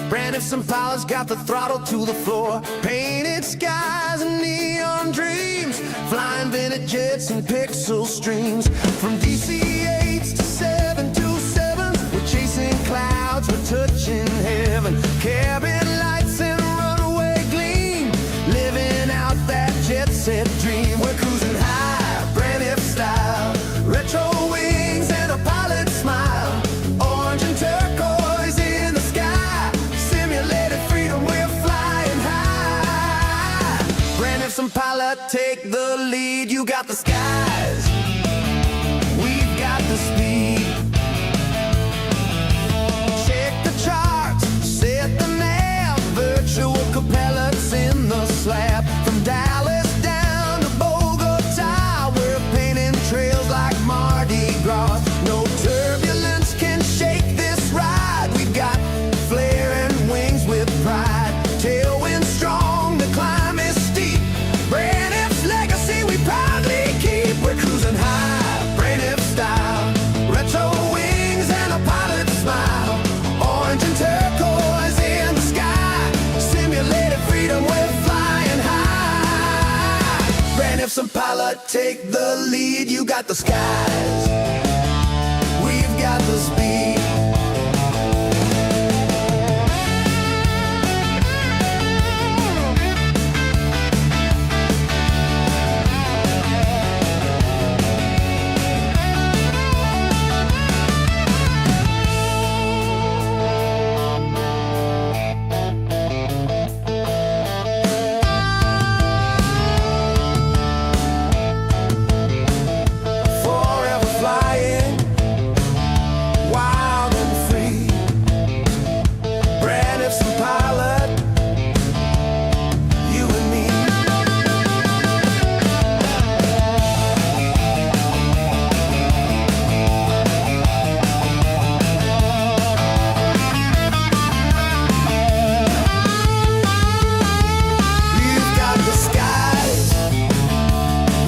Braniff Virtual got the throttle to the floor. Painted skies and neon dreams, flying vintage jets and pixel streams. From DC-8s to 727s, we're chasing clouds, we're touching heaven. Cabin lights and runaway gleam, living out that jet set dream. We're cruising high, Braniff style, retro wings and a pilot smile. Orange and turquoise in the sky, simulated freedom, we're flying high. Braniff Virtual, take the lead. You got the skies, we've got the speed. Check the charts, set the nav, virtual pilots in the slab. From Dallas down to Bogota, we're painting trails like Mardi Gras. No turbulence can shake this ride. We've got flaring wings with pride. Tailwind strong, the climb is steep. Braniff's legacy we proudly keep. We're cruising high, Braniff style, retro wings and a pilot smile. Orange and turquoise in the sky, simulated freedom, we're flying high. Braniff Virtual, take the lead. You got the skies, we've got the speed. Forever flying, wild and free. Braniff Virtual, you and me. We've got the skies,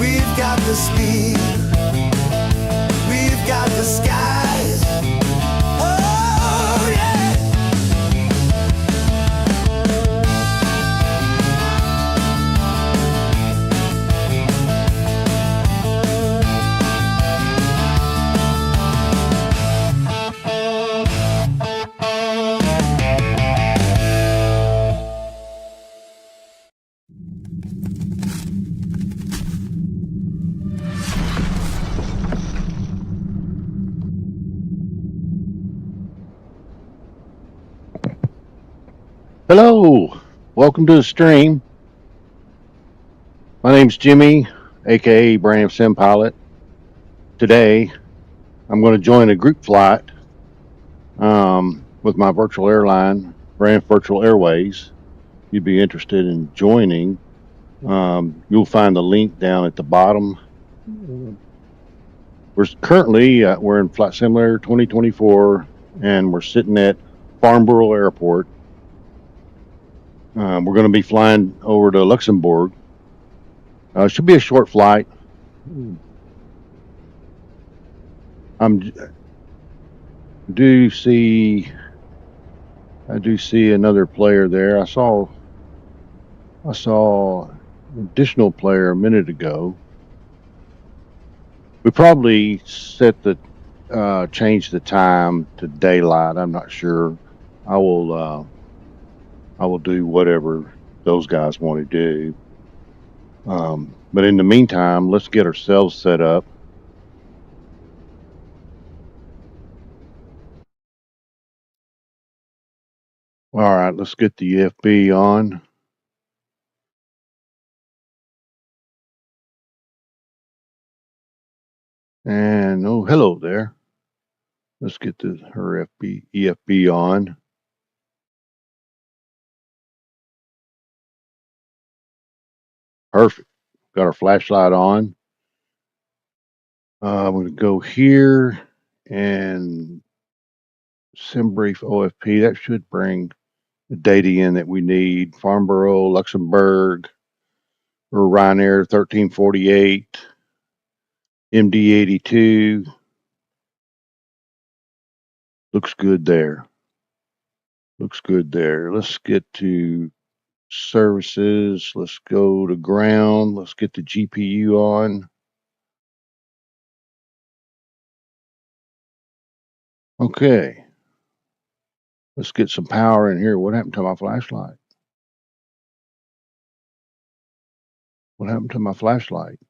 we've got the speed. We've got the skies, oh yeah. Hello, welcome to the stream. My name's Jimmy, aka Braniff Virtual. Today, I'm going to join a group flight with my virtual airline, Braniff Virtual Airways. If you'd be interested in joining, you'll find the link down at the bottom. We're currently we're in Flight Simulator 2024, and we're sitting at Farnborough Airport. We're going to be flying over to Luxembourg. It should be a short flight. I do see another player there. I saw an additional player a minute ago. We probably set the change the time to daylight. I'm not sure. I will do whatever those guys want to do. But in the meantime, let's get ourselves set up. All right, let's get the FB on. And oh, hello there. Let's get her EFB on. Perfect. Got our flashlight on. I'm going to go here and SimBrief OFP. That should bring the data in that we need. Farnborough, Luxembourg, or Ryanair 1348, MD-82. Looks good there. Looks good there. Let's get to services. Let's go to ground. Let's get the GPU on. Okay. Let's get some power in here. What happened to my flashlight? What happened to my flashlight?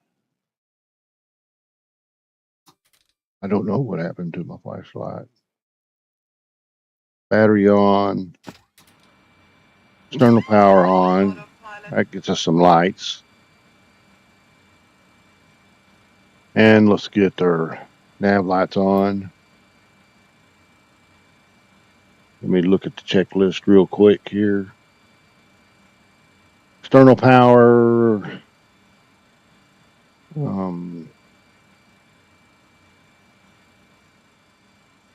I don't know what happened to my flashlight. Battery on. External power on. That gets us some lights. And let's get our nav lights on. Let me look at the checklist real quick here. External power.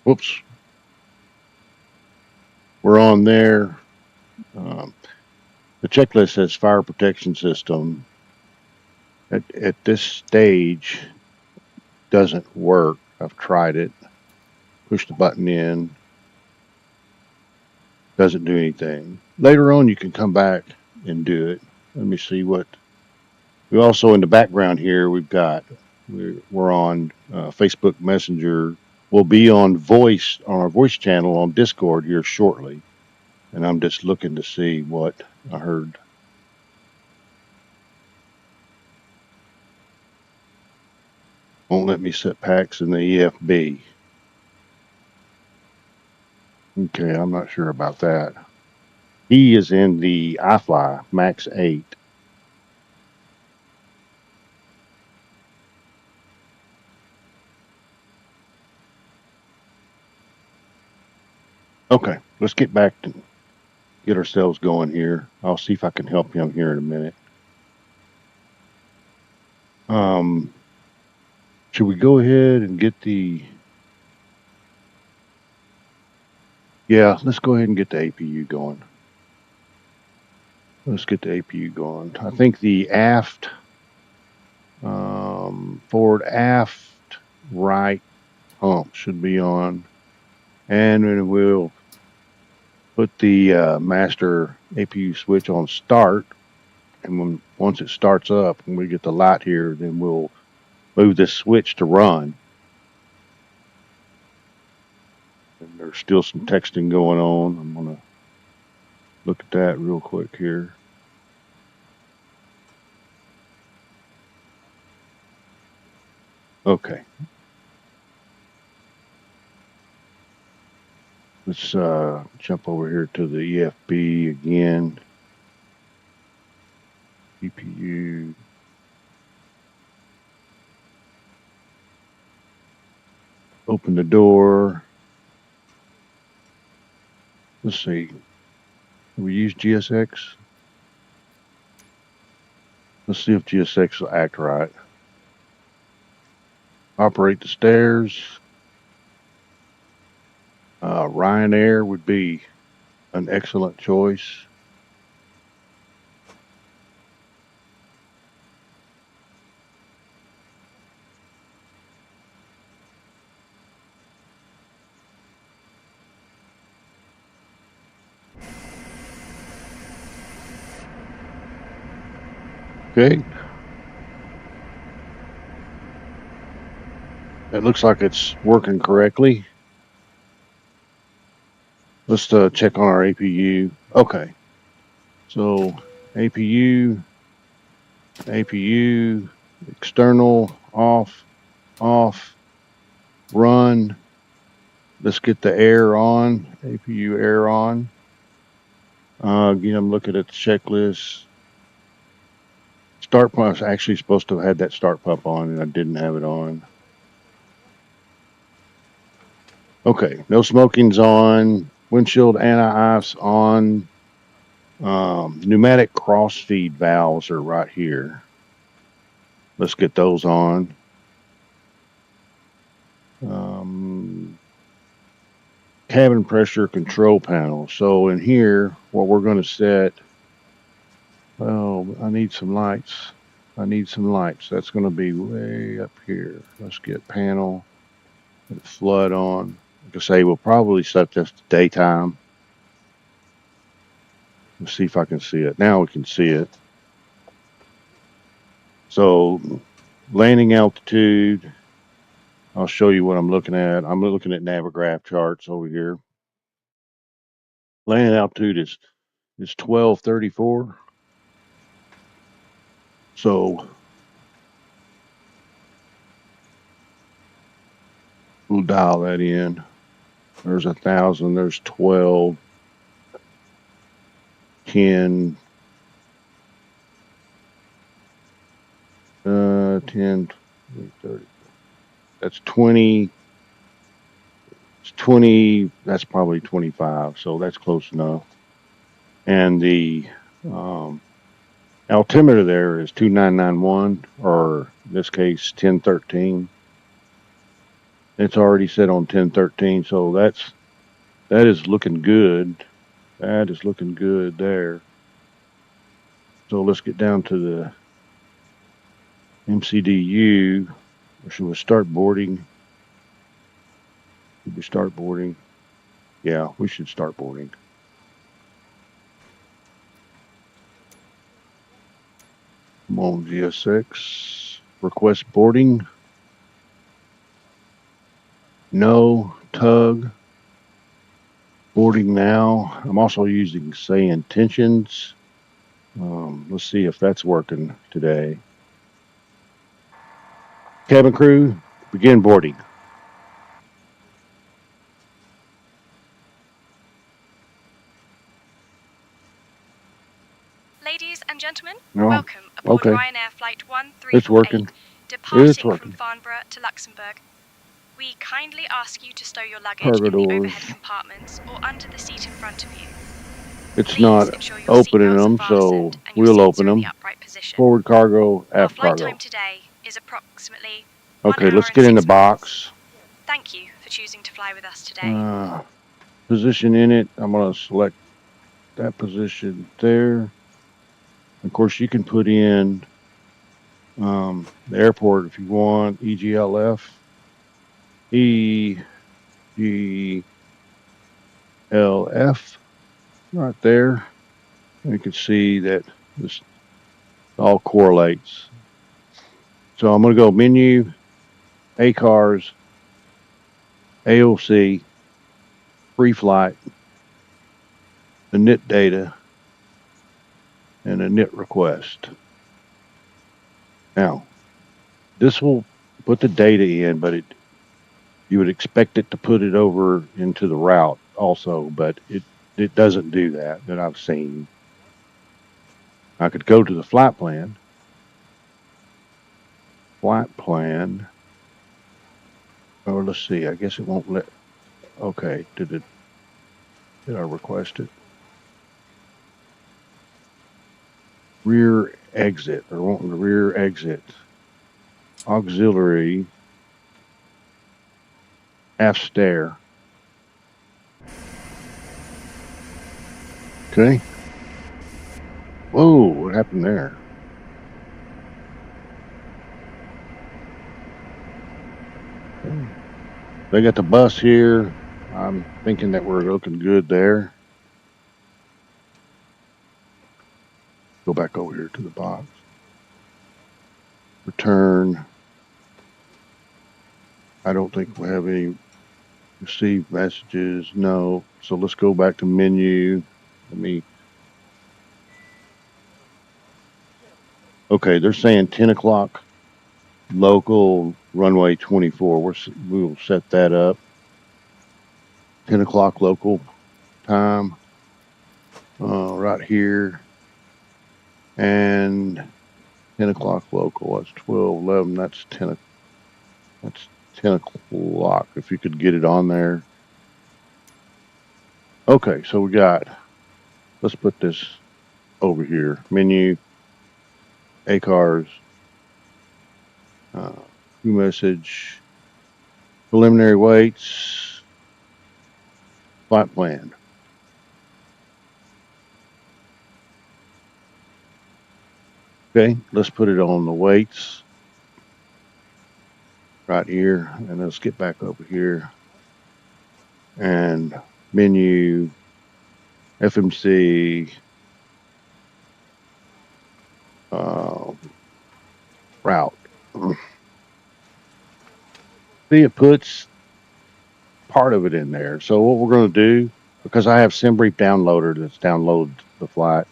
Whoops. We're on there. The checklist says fire protection system. At this stage, doesn't work. I've tried it. Push the button in. Doesn't do anything. Later on, you can come back and do it. Let me see what. We also in the background here. We're on Facebook Messenger. We'll be on our voice channel on Discord here shortly, and I'm just looking to see what I heard. Won't let me set packs in the EFB. Okay, I'm not sure about that. He is in the iFly Max 8. Okay, let's get back to get ourselves going here. I'll see if I can help him here in a minute. Should we go ahead and get the... Yeah, let's go ahead and get the APU going. Let's get the APU going. I think the aft, forward aft right pump should be on. And then we'll put the master APU switch on start. And once it starts up and we get the light here, then we'll move this switch to run. And there's still some texting going on. I'm going to look at that real quick here. Okay. Let's jump over here to the EFB again. GPU. Open the door. Let's see. We use GSX. Let's see if GSX will act right. Operate the stairs. Ryanair would be an excellent choice. Okay. It looks like it's working correctly. Let's check on our APU. Okay. So APU, external, off, run. Let's get the air on, APU air on. Again, I'm looking at the checklist. Start pump is actually supposed to have had that start pump on, and I didn't have it on. Okay, no smoking's on. Windshield anti-ice on. Pneumatic cross-feed valves are right here. Let's get those on. Cabin pressure control panel. So in here, what we're going to set, well, I need some lights. That's going to be way up here. Let's get panel and flood on. Like I say, we'll probably set this to daytime. Let's see if I can see it. Now we can see it. So landing altitude, I'll show you what I'm looking at. I'm looking at Navigraph charts over here. Landing altitude is 1234. So we'll dial that in. There's 1,000, there's 12, 10, 10, 20, 30. That's 20. It's 20. That's probably 25. So that's close enough. And the altimeter there is 2991, or in this case 1013. It's already set on 1013, so that is looking good. That is looking good there. So let's get down to the MCDU. Or should we start boarding? Should we start boarding? Yeah, we should start boarding. Come on, GSX. Request boarding. No, tug. Boarding now. I'm also using say intentions. Let's see if that's working today. Cabin crew, begin boarding. Ladies and gentlemen, No. welcome aboard Okay. Ryanair Flight 1348, It's working. departing working. from Farnborough to Luxembourg. We kindly ask you to stow your luggage Cargo in the doors. overhead compartments or under the seat in front of you. It's Please not ensure your opening seatbelts are them, so fastened and your we'll seats open are in them. the upright position. Forward cargo, Our aft flight cargo. time today is approximately 1 Okay, hour let's and get in 6 the minutes. box. Thank you for choosing to fly with us today. Position in it. I'm going to select that position there. Of course, you can put in the airport if you want. EGLF. EGLF. Right there. You can see that this all correlates. So I'm going to go menu, ACARS, AOC, free flight, the NIT data, and a NIT request. Now, this will put the data in, but you would expect it to put it over into the route also, but it doesn't do that I've seen. I could go to the flight plan. Or let's see, I guess it won't let. Okay, did I request it? Rear exit, or wanting the rear exit. Auxiliary, aft stair. Okay. Whoa, what happened there? Okay. They got the bus here. I'm thinking that we're looking good there. Go back over here to the box. Return. I don't think we have any received messages. No. So let's go back to menu. Okay, they're saying 10 o'clock local, runway 24. We'll set that up. 10 o'clock local time. Right here. And 10 o'clock local. That's 12:11. That's 10. That's 10 o'clock. If you could get it on there. Okay, so let's put this over here. Menu, ACARS, new message, preliminary weights, flight plan. Okay, let's put it on the weights right here, and let's get back over here and menu, FMC, route. See, it puts part of it in there. So what we're going to do, because I have SimBrief downloader that's downloaded the flight,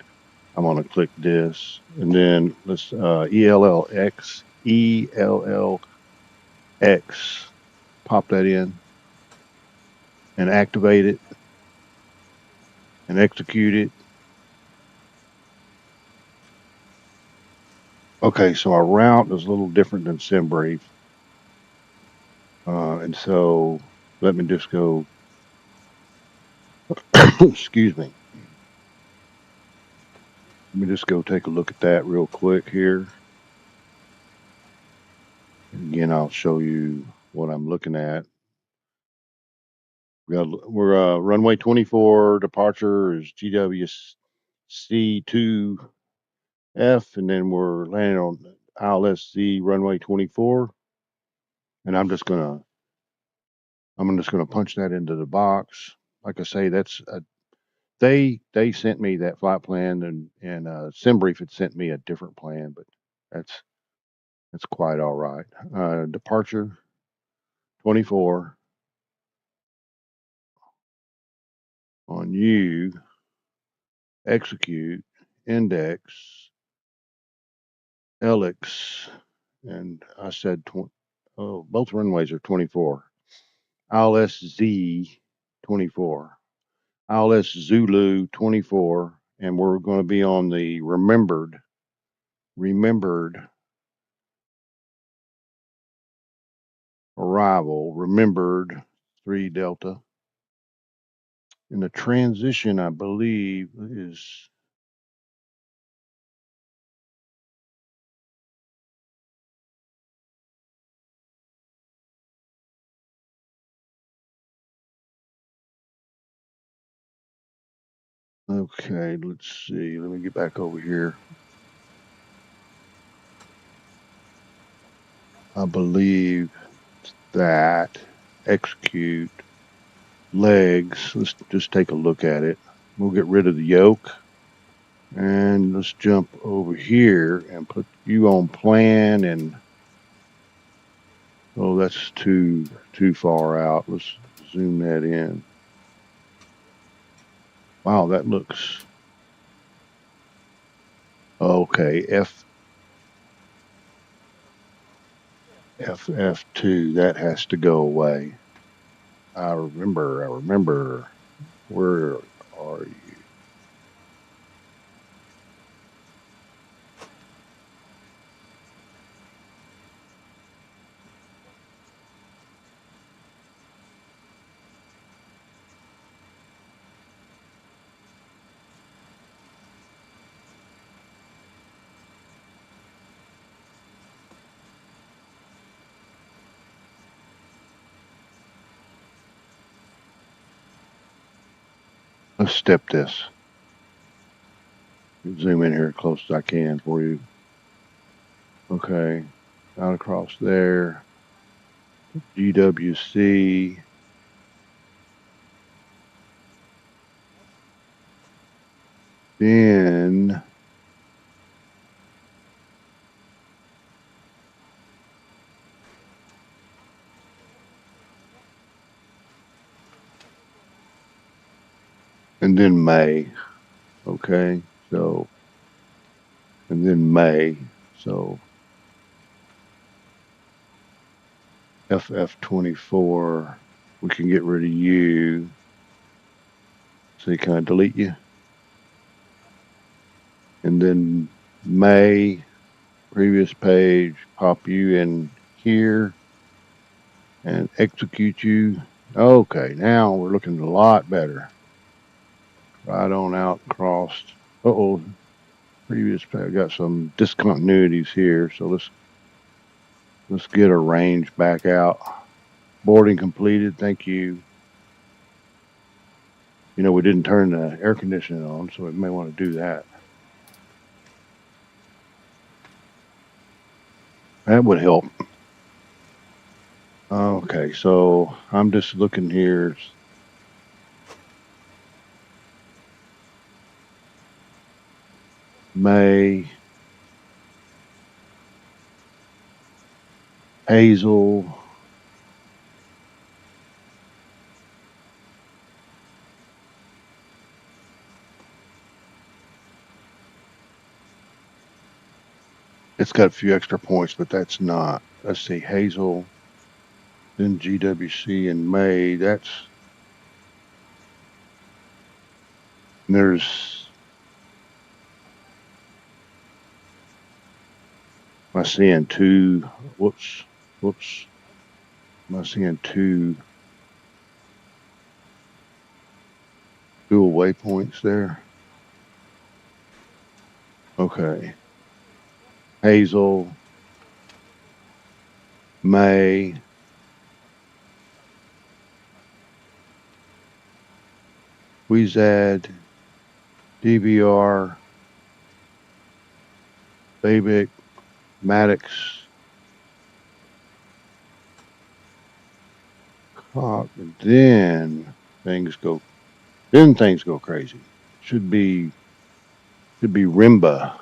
I'm going to click this, and then let's ELLX, pop that in and activate it and execute it. Okay, so our route is a little different than SimBrief. And so let me just go, excuse me. Let me just go take a look at that real quick here. And again, I'll show you what I'm looking at. We're runway 24, departure is GWC2F, and then we're landing on ILSC runway 24. And I'm just gonna punch that into the box. Like I say, that's they sent me that flight plan, and SimBrief had sent me a different plan, but that's quite all right. Departure 24 on you, execute, index, ELLX, and I said both runways are 24. ILSZ 24, ILS Zulu 24, and we're going to be on the remembered arrival, remembered 3 Delta. And the transition, I believe, is okay. Let's see. Let me get back over here. I believe that execute legs. Let's just take a look at it. We'll get rid of the yoke, and let's jump over here and put you on plan. And oh, that's too far out. Let's zoom that in. Wow, that looks okay. FF2, that has to go away. I remember. Where are you? Let's step this. Zoom in here as close as I can for you. Okay, out across there. GWC. Then and then May. Okay, so and then May. So FF24. We can get rid of you. So can I delete you? And then May, previous page, pop you in here and execute you. Okay, now we're looking a lot better. Right on out, crossed. Uh-oh, previous page, got some discontinuities here. So let's get our range back out. Boarding completed, thank you. You know, we didn't turn the air conditioning on, so we may want to do that. That would help. Okay, so I'm just looking here. May, Hazel. It's got a few extra points, but that's not. Let's see, Hazel, then GWC in May. That's there's. Am I seeing two? Whoops. Am I seeing two dual waypoints there? Okay. Hazel, May. Weezad, DVR, Babic, MADDOG X, Cock, and then things go crazy. Should be Rimba.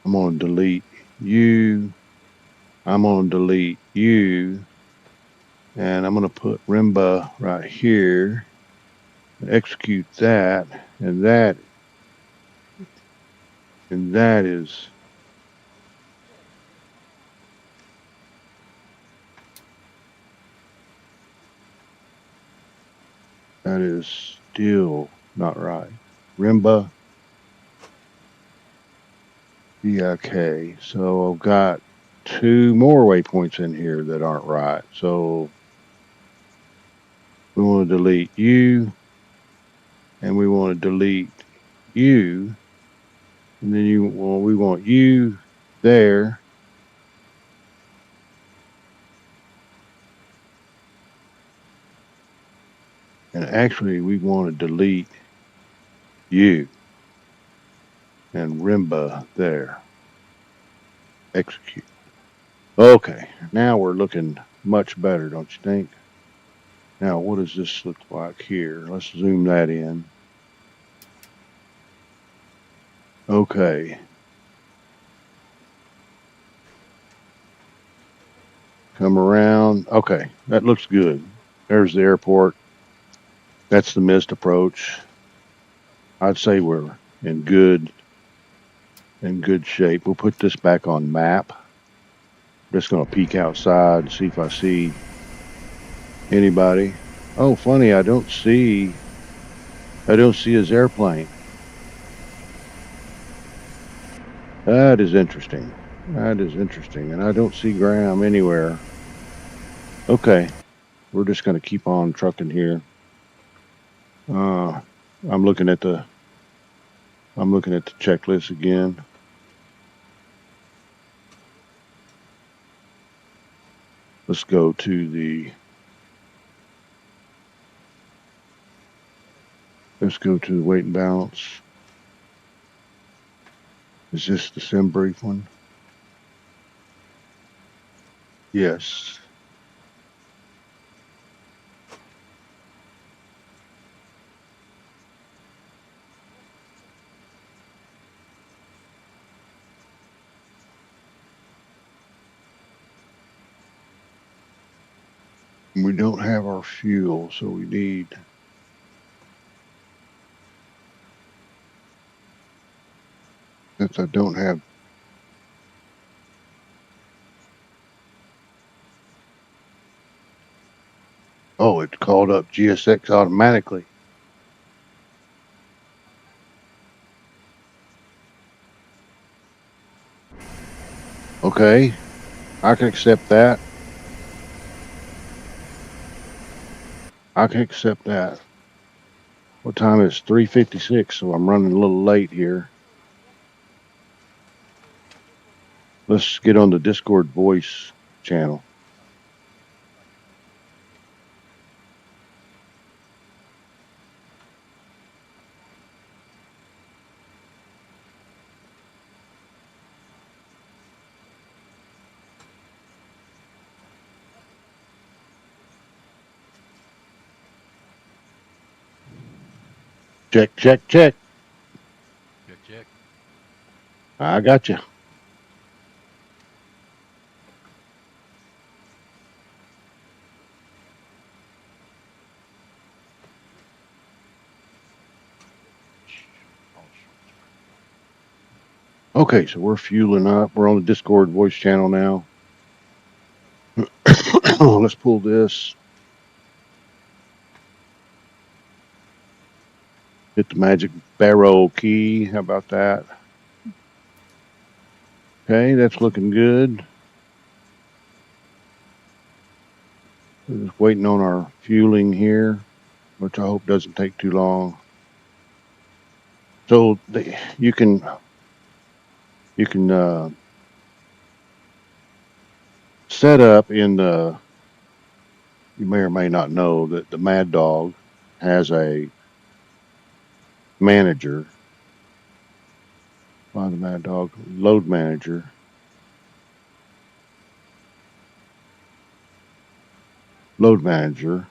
I'm gonna delete you. I'm gonna delete you. And I'm gonna put Rimba right here. Execute that, and that is still not right. Rimba DIK. So I've got two more waypoints in here that aren't right. So we want to delete you, and we want to delete you, and then we want you there. And actually we want to delete you and Rimba there. Execute. Okay, now we're looking much better, don't you think? Now, what does this look like here? Let's zoom that in. Okay. Come around. Okay, that looks good. There's the airport. That's the missed approach. I'd say we're in good shape. We'll put this back on map. I'm just going to peek outside and see if I see anybody. Oh, funny, I don't see his airplane. That is interesting. And I don't see Graham anywhere. Okay, we're just going to keep on trucking here. I'm looking at the checklist again. Let's go to the weight and balance. Is this the sim brief one? Yes. We don't have our fuel, so we need since I don't have oh, it called up GSX automatically. Okay, I can accept that. What time is 3:56? So I'm running a little late here. Let's get on the Discord voice channel. Check. Check. I got you. Okay, so we're fueling up. We're on the Discord voice channel now. Let's pull this. Hit the magic barrel key. How about that? Okay, that's looking good. We're just waiting on our fueling here, which I hope doesn't take too long. So you can set up in the. You may or may not know that the MADDOG has a manager. Find the MADDOG load manager. Load manager.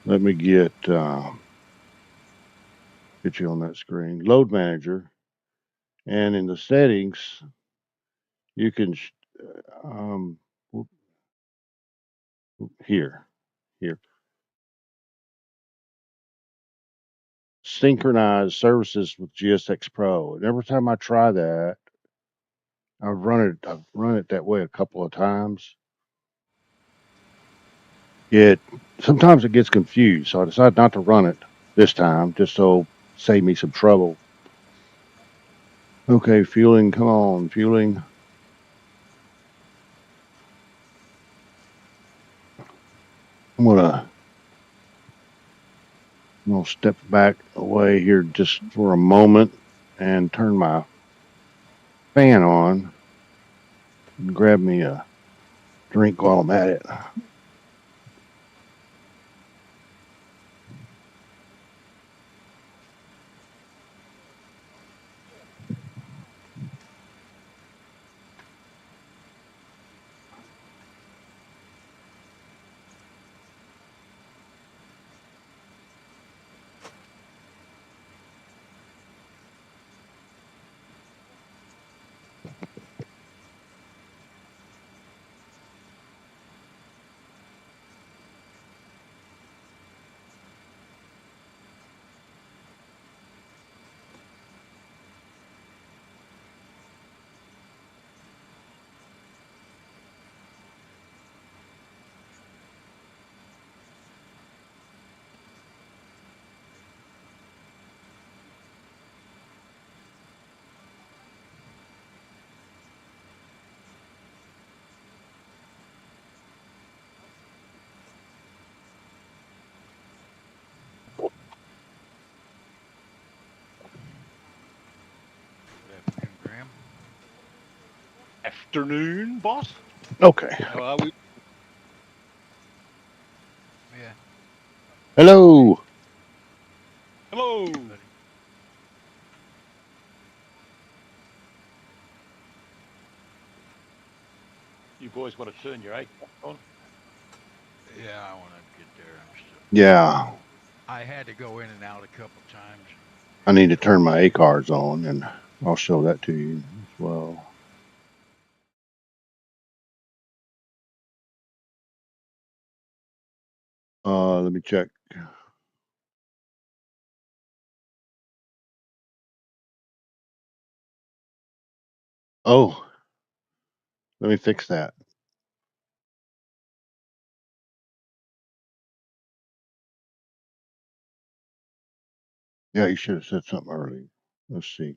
Let me get you on that screen. Load manager, and in the settings, you can um, here synchronize services with GSX Pro. And every time I try that, I've run it that way a couple of times. Sometimes it gets confused, so I decided not to run it this time, just so save me some trouble. Okay, fueling, come on, fueling. I'm gonna step back away here just for a moment and turn my fan on and grab me a drink while I'm at it. Graham. Afternoon, boss. Okay. How are we? Yeah. Hello. Hello. Buddy. You boys want to turn your AC on? Yeah, I want to get there. I'm still. Yeah, I had to go in and out a couple times. I need to turn my ACARS on, and I'll show that to you as well. Let me check. Oh, let me fix that. Yeah, you should have said something early. Let's see.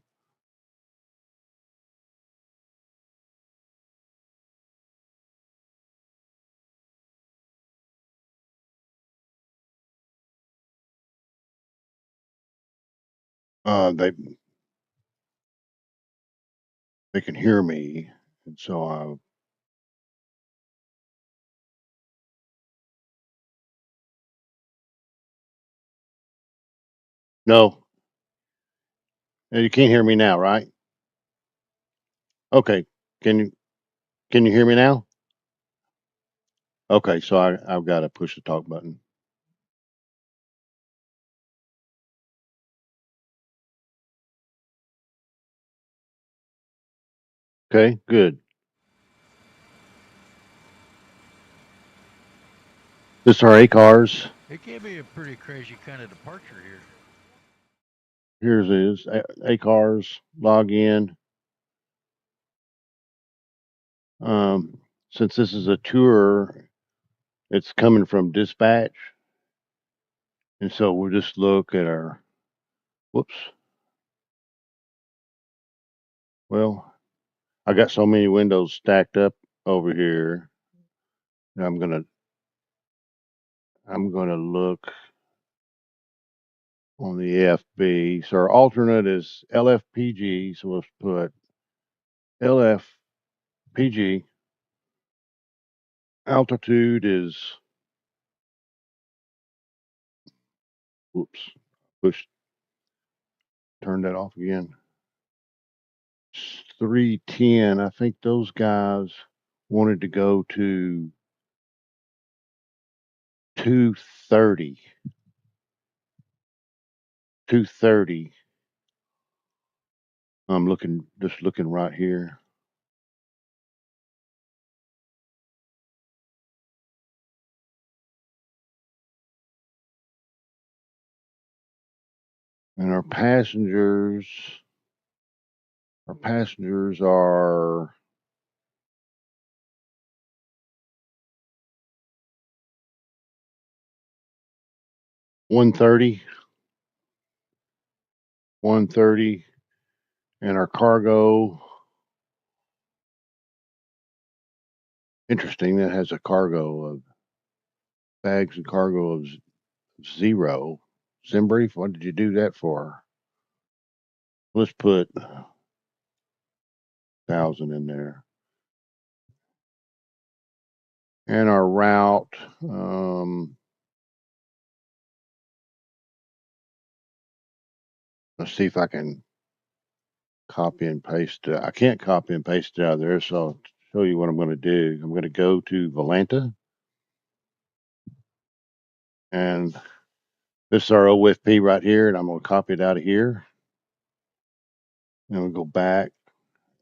They can hear me, and so no, you can't hear me now, right? Okay, can you hear me now? Okay, so I've got to push the talk button. Okay, good. This are ACARs. It can be a pretty crazy kind of departure here. Here's is ACARs. Log in. Since this is a tour, it's coming from dispatch, and so we'll just look at our. Whoops. Well, I got so many windows stacked up over here. I'm gonna look on the FB. So our alternate is LFPG. So let's put LFPG. Altitude is, whoops, turn that off again. 310. I think those guys wanted to go to 230. 230. I'm just looking right here. And our passengers are one thirty, and our cargo. Interesting, that has a cargo of bags and cargo of 0. Zimbrief, what did you do that for? Let's put 1,000 in there. And our route, let's see if I can copy and paste it. I can't copy and paste it out of there, so I'll show you what I'm going to do. I'm going to go to Volanta, and this is our OFP right here, and I'm going to copy it out of here. And we'll go back,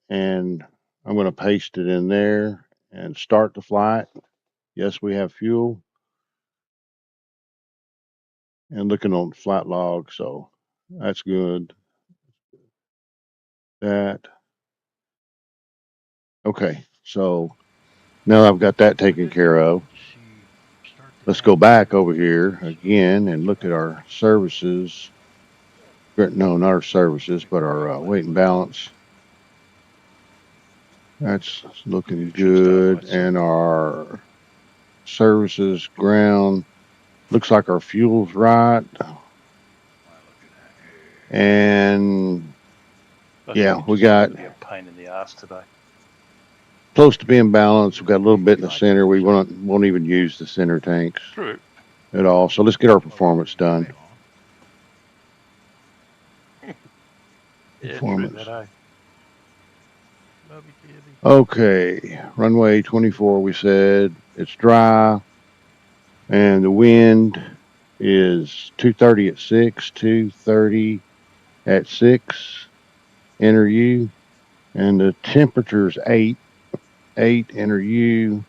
and I'm going to paste it in there and start the flight. Yes, we have fuel. And looking on flight log, so that's good. That. Okay, so now I've got that taken care of. Let's go back over here again and look at our services. No, not our services, but our weight and balance. That's looking good. And our services ground looks like our fuel's right. And yeah, we got a pain in the ass today. Close to being balanced. We've got a little bit in the center. We won't even use the center tanks at all. So let's get our performance done. Performance. Okay, runway 24. We said it's dry, and the wind is 230 at 6, 230 at 6. Enter U, and the temperature's 8. Enter U.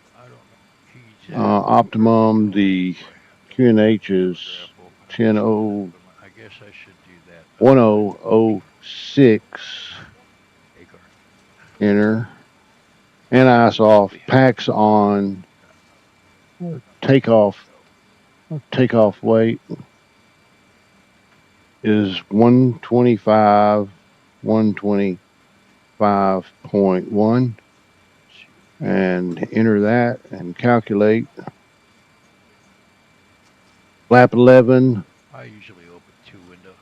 Optimum, the QNH is 1006. Enter. NIS off. Packs on. Takeoff weight is 125, 125.1. And enter that and calculate. Flap 11. I usually open 2 windows.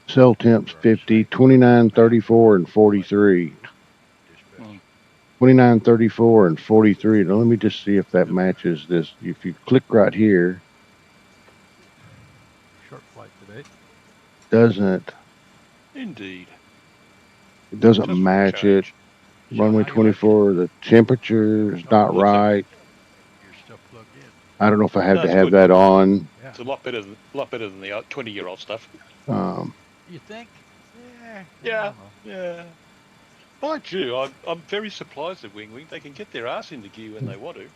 Cell temps 50, 29, 34, and 43. 29, 34, and 43. Now let me just see if that matches this. If you click right here. Short flight today. Doesn't. Indeed. It doesn't match it. Runway 24, the temperature is not right. You're still plugged in. I don't know if I have to have that on. It's a lot better than the 20-year-old stuff. You think? Yeah. By Jew, I'm very surprised at Wing. They can get their ass into gear when they want to.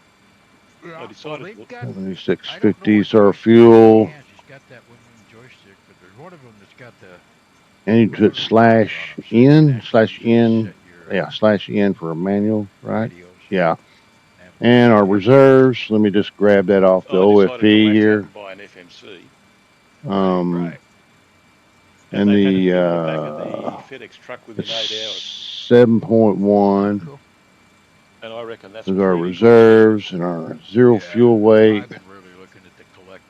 Yeah, I decided they've look, got. I don't know 7650 what is our joystick fuel. he has. He's got that one joystick, but there's one of them that's got the. And you put slash in, slash in, yeah, slash in for a manual, right? Yeah. And our reserves, let me just grab that off the I decided to OFP wax out here. and buy an FMC. Right. And they had the it in the back of the FedEx truck within 8 hours. 7.1 Cool. And I reckon that's is our pretty reserves and our zero fuel weight I've been really looking at the collectors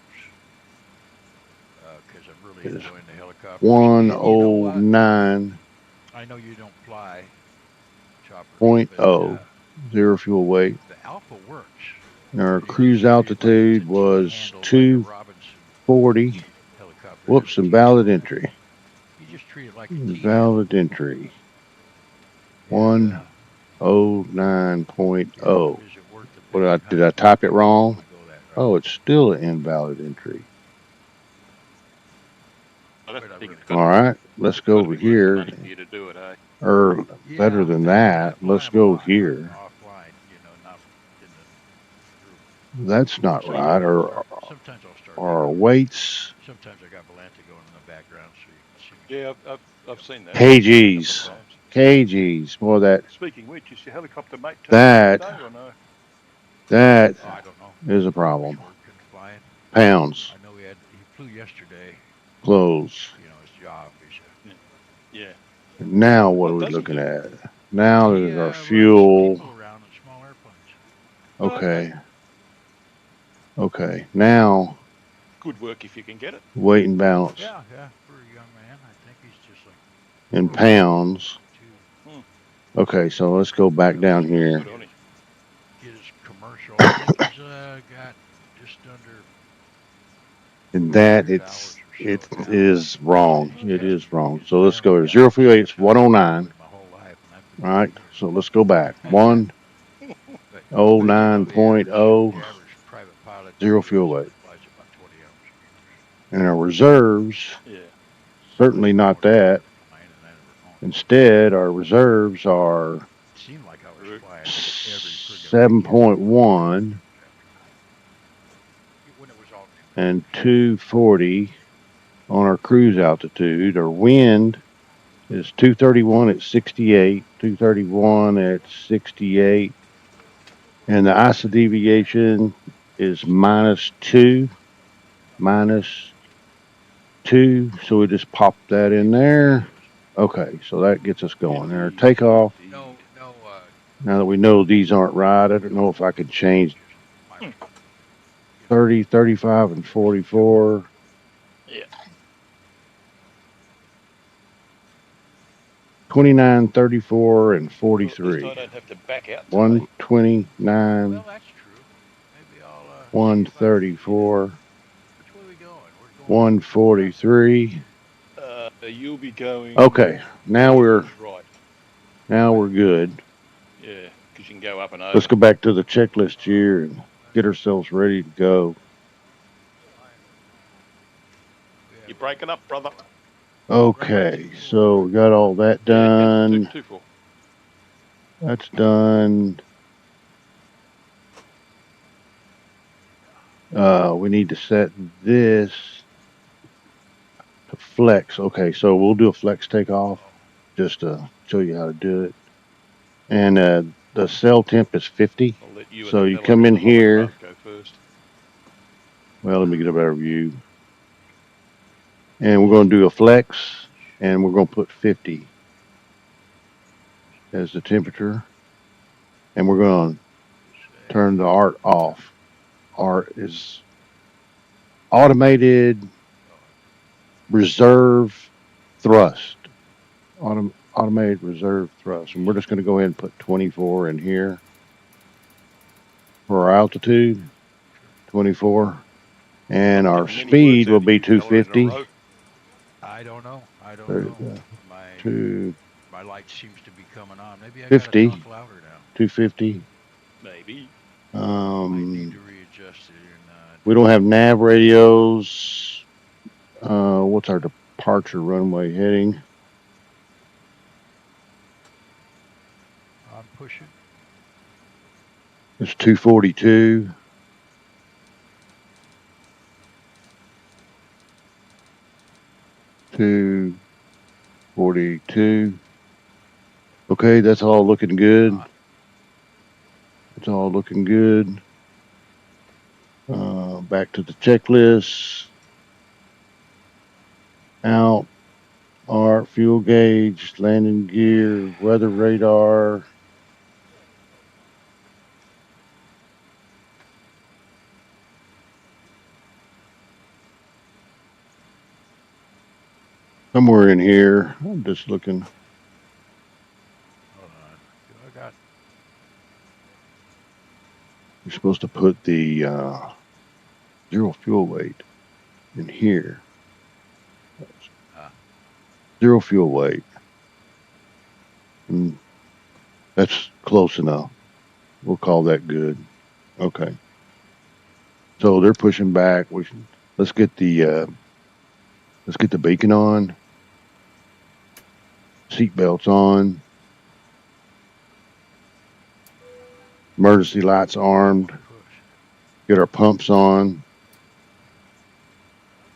because I'm really is enjoying the helicopters. 109.0. I know you don't fly choppers, But, zero fuel weight. the Alpha works. And our cruise altitude was 240. Whoops, invalid entry. You just treat it like Invalid entry. 109.0. Did I type it wrong? Oh, it's still an invalid entry. All right, let's go over here. Or better than that, let's go here. That's not right. Our weights. Sometimes I got Volante going in the background, so you can see. Yeah, I've seen that. kgs. Kgs. Well, that. Speaking which, is your helicopter mate that today or no? that I don't know. is a problem. Pounds. I know he flew yesterday. Clothes. You know, his job. Yeah. Now what are we looking at? Now there's our fuel. Okay. Okay. Now. Good work if you can get it. Weight and balance. Yeah. For a young man, I think he's just like. In pounds. Okay, so let's go back down here. His commercial. I think he's got just under. And that it is wrong. It is wrong. So let's go here. 0 fuel weight is 109. All right. So let's go back. 109.0. 0 fuel weight. And our reserves. Certainly not that. Instead, our reserves are 7.1 and 240 on our cruise altitude. Our wind is 231 at 68, 231 at 68. And the ISO deviation is -2. So we just pop that in there. Okay, so that gets us going. Our takeoff. Now that we know these aren't right, I don't know if I could change 30, 35, and 44. Yeah. 29, 34, and 43. I don't have to back out. 129. Well, that's true. Maybe I'll. 134. Which way are we going? 143. You'll be going. Okay, now we're right. Now we're good. Yeah, because you can go up and over. Let's go back to the checklist here and get ourselves ready to go. You're breaking up, brother. Okay, so we got all that done. That's done. We need to set this to flex. Okay, so we'll do a flex takeoff just to show you how to do it. And the cell temp is 50. So you come in here. Well, let me get a better view. And we're going to do a flex, and we're going to put 50 as the temperature. And we're going to turn the ART off. ART is automated reserve thrust. Automated reserve thrust. And we're just going to go ahead and put 24 in here for our altitude. 24. And our speed will be 250. I don't know. My light seems to be coming on. Maybe I 50. gotta talk louder now. 250. Maybe. I need to readjust it. We don't have nav radios. What's our departure runway heading? pushing? It's 242. Okay, that's all looking good. It's all looking good. Back to the checklist. Out, ART, fuel gauge, landing gear, weather radar. Somewhere in here, I'm just looking. Hold on. I got You're supposed to put the zero fuel weight in here. Zero fuel weight. That's close enough. We'll call that good. Okay. So they're pushing back. Let's get the beacon on. Seatbelts on. Emergency lights armed. Get our pumps on.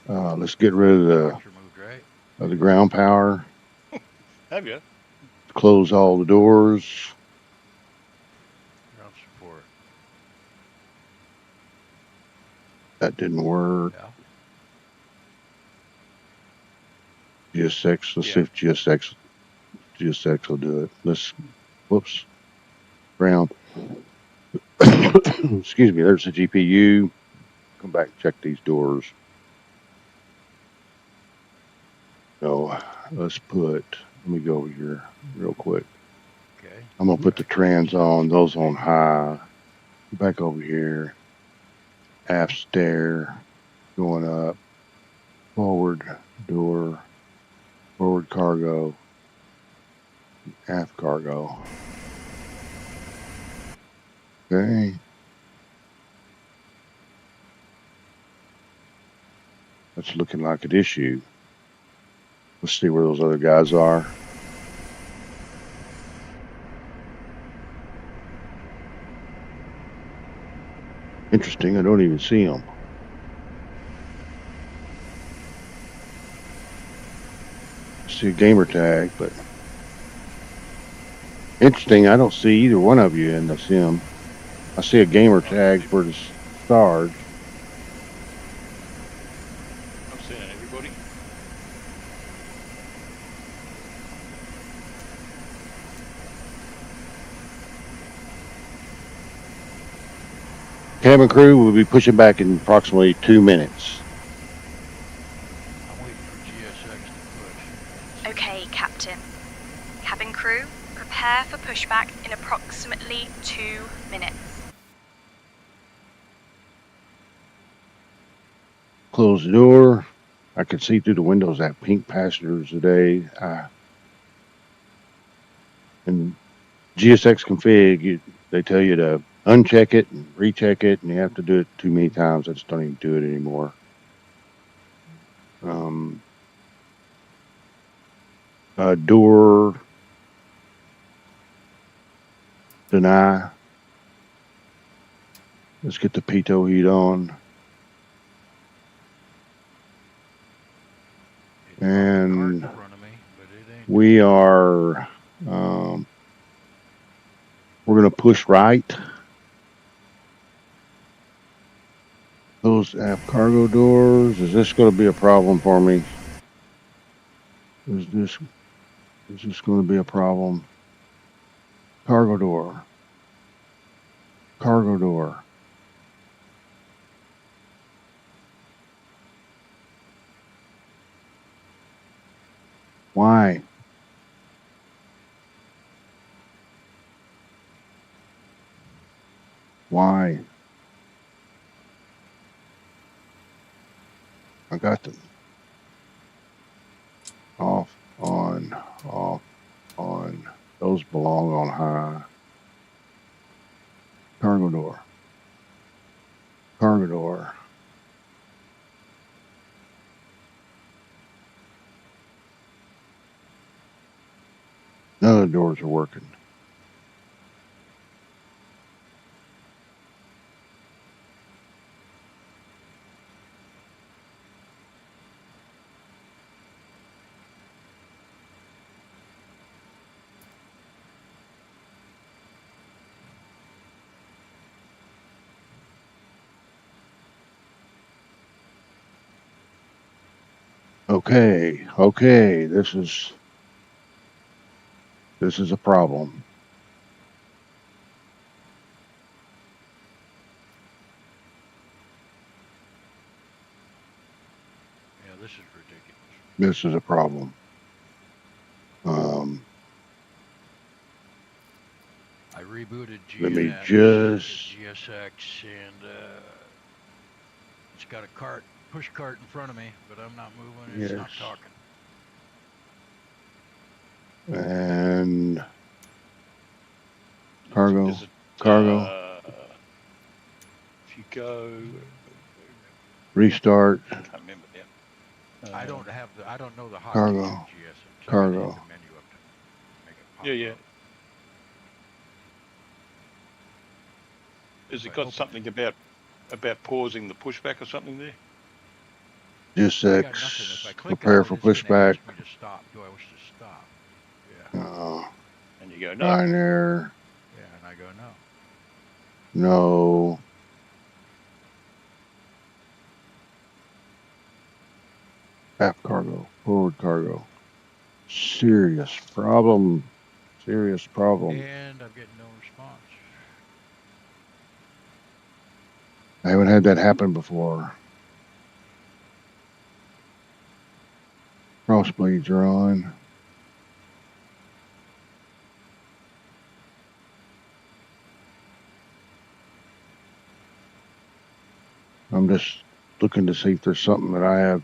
Let's get rid of the ground power. Have you? Close all the doors. ground support. That didn't work. Yeah. GSX. Let's see if GSX will do it. Whoops. Ground. Excuse me. There's the GPU. Come back and check these doors. No, let me go over here real quick. Okay. I'm going to put the trans on, those on high. Back over here. Aft stair. Going up. Forward door. Forward cargo. Aft cargo. Okay. That's looking like an issue. Let's see where those other guys are. Interesting, I don't even see them. I see a gamer tag, but interesting, I don't see either one of you in the sim. I see a gamer tag for the stars. I'm seeing everybody. Cabin crew will be pushing back in approximately 2 minutes. I'm waiting for GSX to push. Okay, Captain. Cabin crew, prepare for pushback in approximately 2 minutes. Close the door. I can see through the windows that pink passengers today. And GSX config, they tell you to uncheck it and recheck it, and you have to do it too many times. I just don't even do it anymore. Door deny. Let's get the pitot heat on. And we are, we're going to push right. Close aft cargo doors. Is this going to be a problem for me? Is this going to be a problem? Cargo door. Cargo door. Why? Why? I got them. Off, on, off, on. Those belong on high. Cargo door. Cargo door. None of the doors are working. Okay, this is a problem. Yeah, this is ridiculous. This is a problem. I rebooted Let me GNS, just- GSX, and it's got a push cart in front of me, but I'm not moving. And It's not Yes. talking. And cargo, Is it, cargo, if you go, restart, I can't remember now. I don't know the hotkeys cargo, in GSX. I gotta cargo. hit the menu up to make it pop Yeah. up. Has it I got hope something about pausing the pushback or something there? Just I got nothing. If I click prepare on for it, it's gonna pushback. ask me to stop. Do I wish to stop? Yeah. And you go, no. Binary, Yeah, and I go no. no. Aft cargo, forward cargo. Serious problem. Serious problem. And I'm getting no response. I haven't had that happen before. Crossblades are on. I'm just looking to see if there's something that I have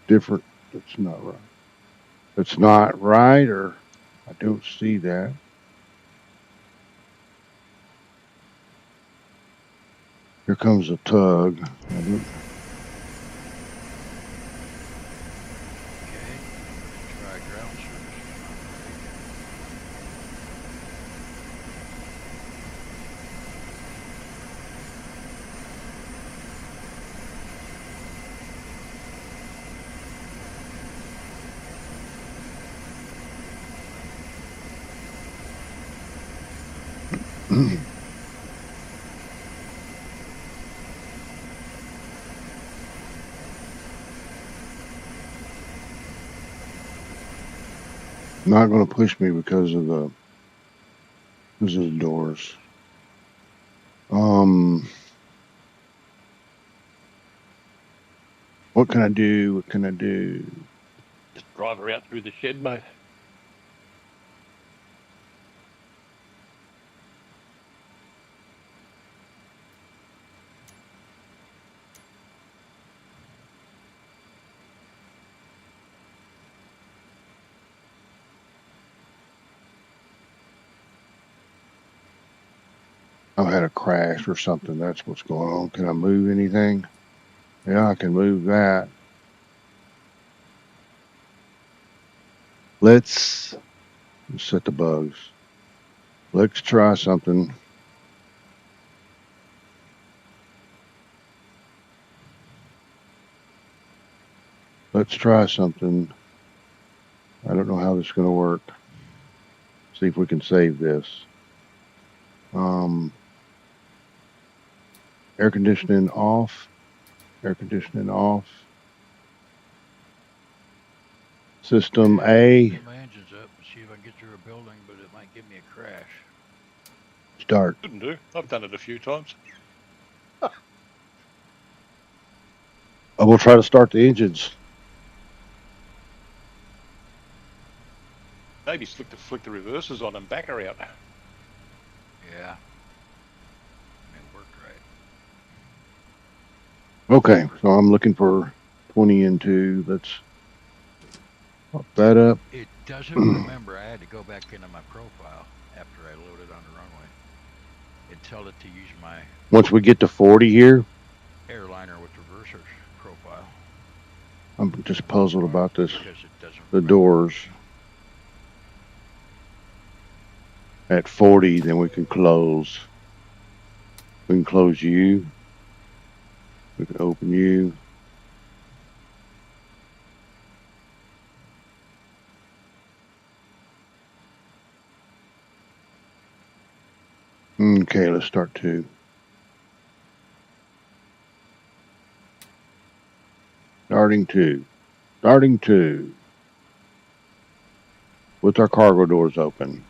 different that's not right. That's not right, or I don't see that. Here comes a tug. Okay. Try ground service. Not going to push me because of the doors. What can I do? What can I do? Just drive her out through the shed, mate. I've had a crash or something. That's what's going on. Can I move anything? Yeah, I can move that. Let's set the bugs. Let's try something. Let's try something. I don't know how this is going to work. See if we can save this. Air conditioning off. Air conditioning off. System A. Turn my engines up and see if I can get through a building, but it might give me a crash. Start. Couldn't do. I've done it a few times. I will try to start the engines. Maybe flick the reversers on and back her out. Yeah. It worked right. Okay, so I'm looking for 20 and 2. Let's pop that up. It doesn't remember. I had to go back into my profile after I loaded on the runway and tell it to use my Once we get to 40 here, airliner with reversers profile. I'm just puzzled about this. Because it doesn't The remember. doors. At 40, then we can close. We can close you. We can open you. Okay, let's start 2. Starting 2. starting to, with our cargo doors open.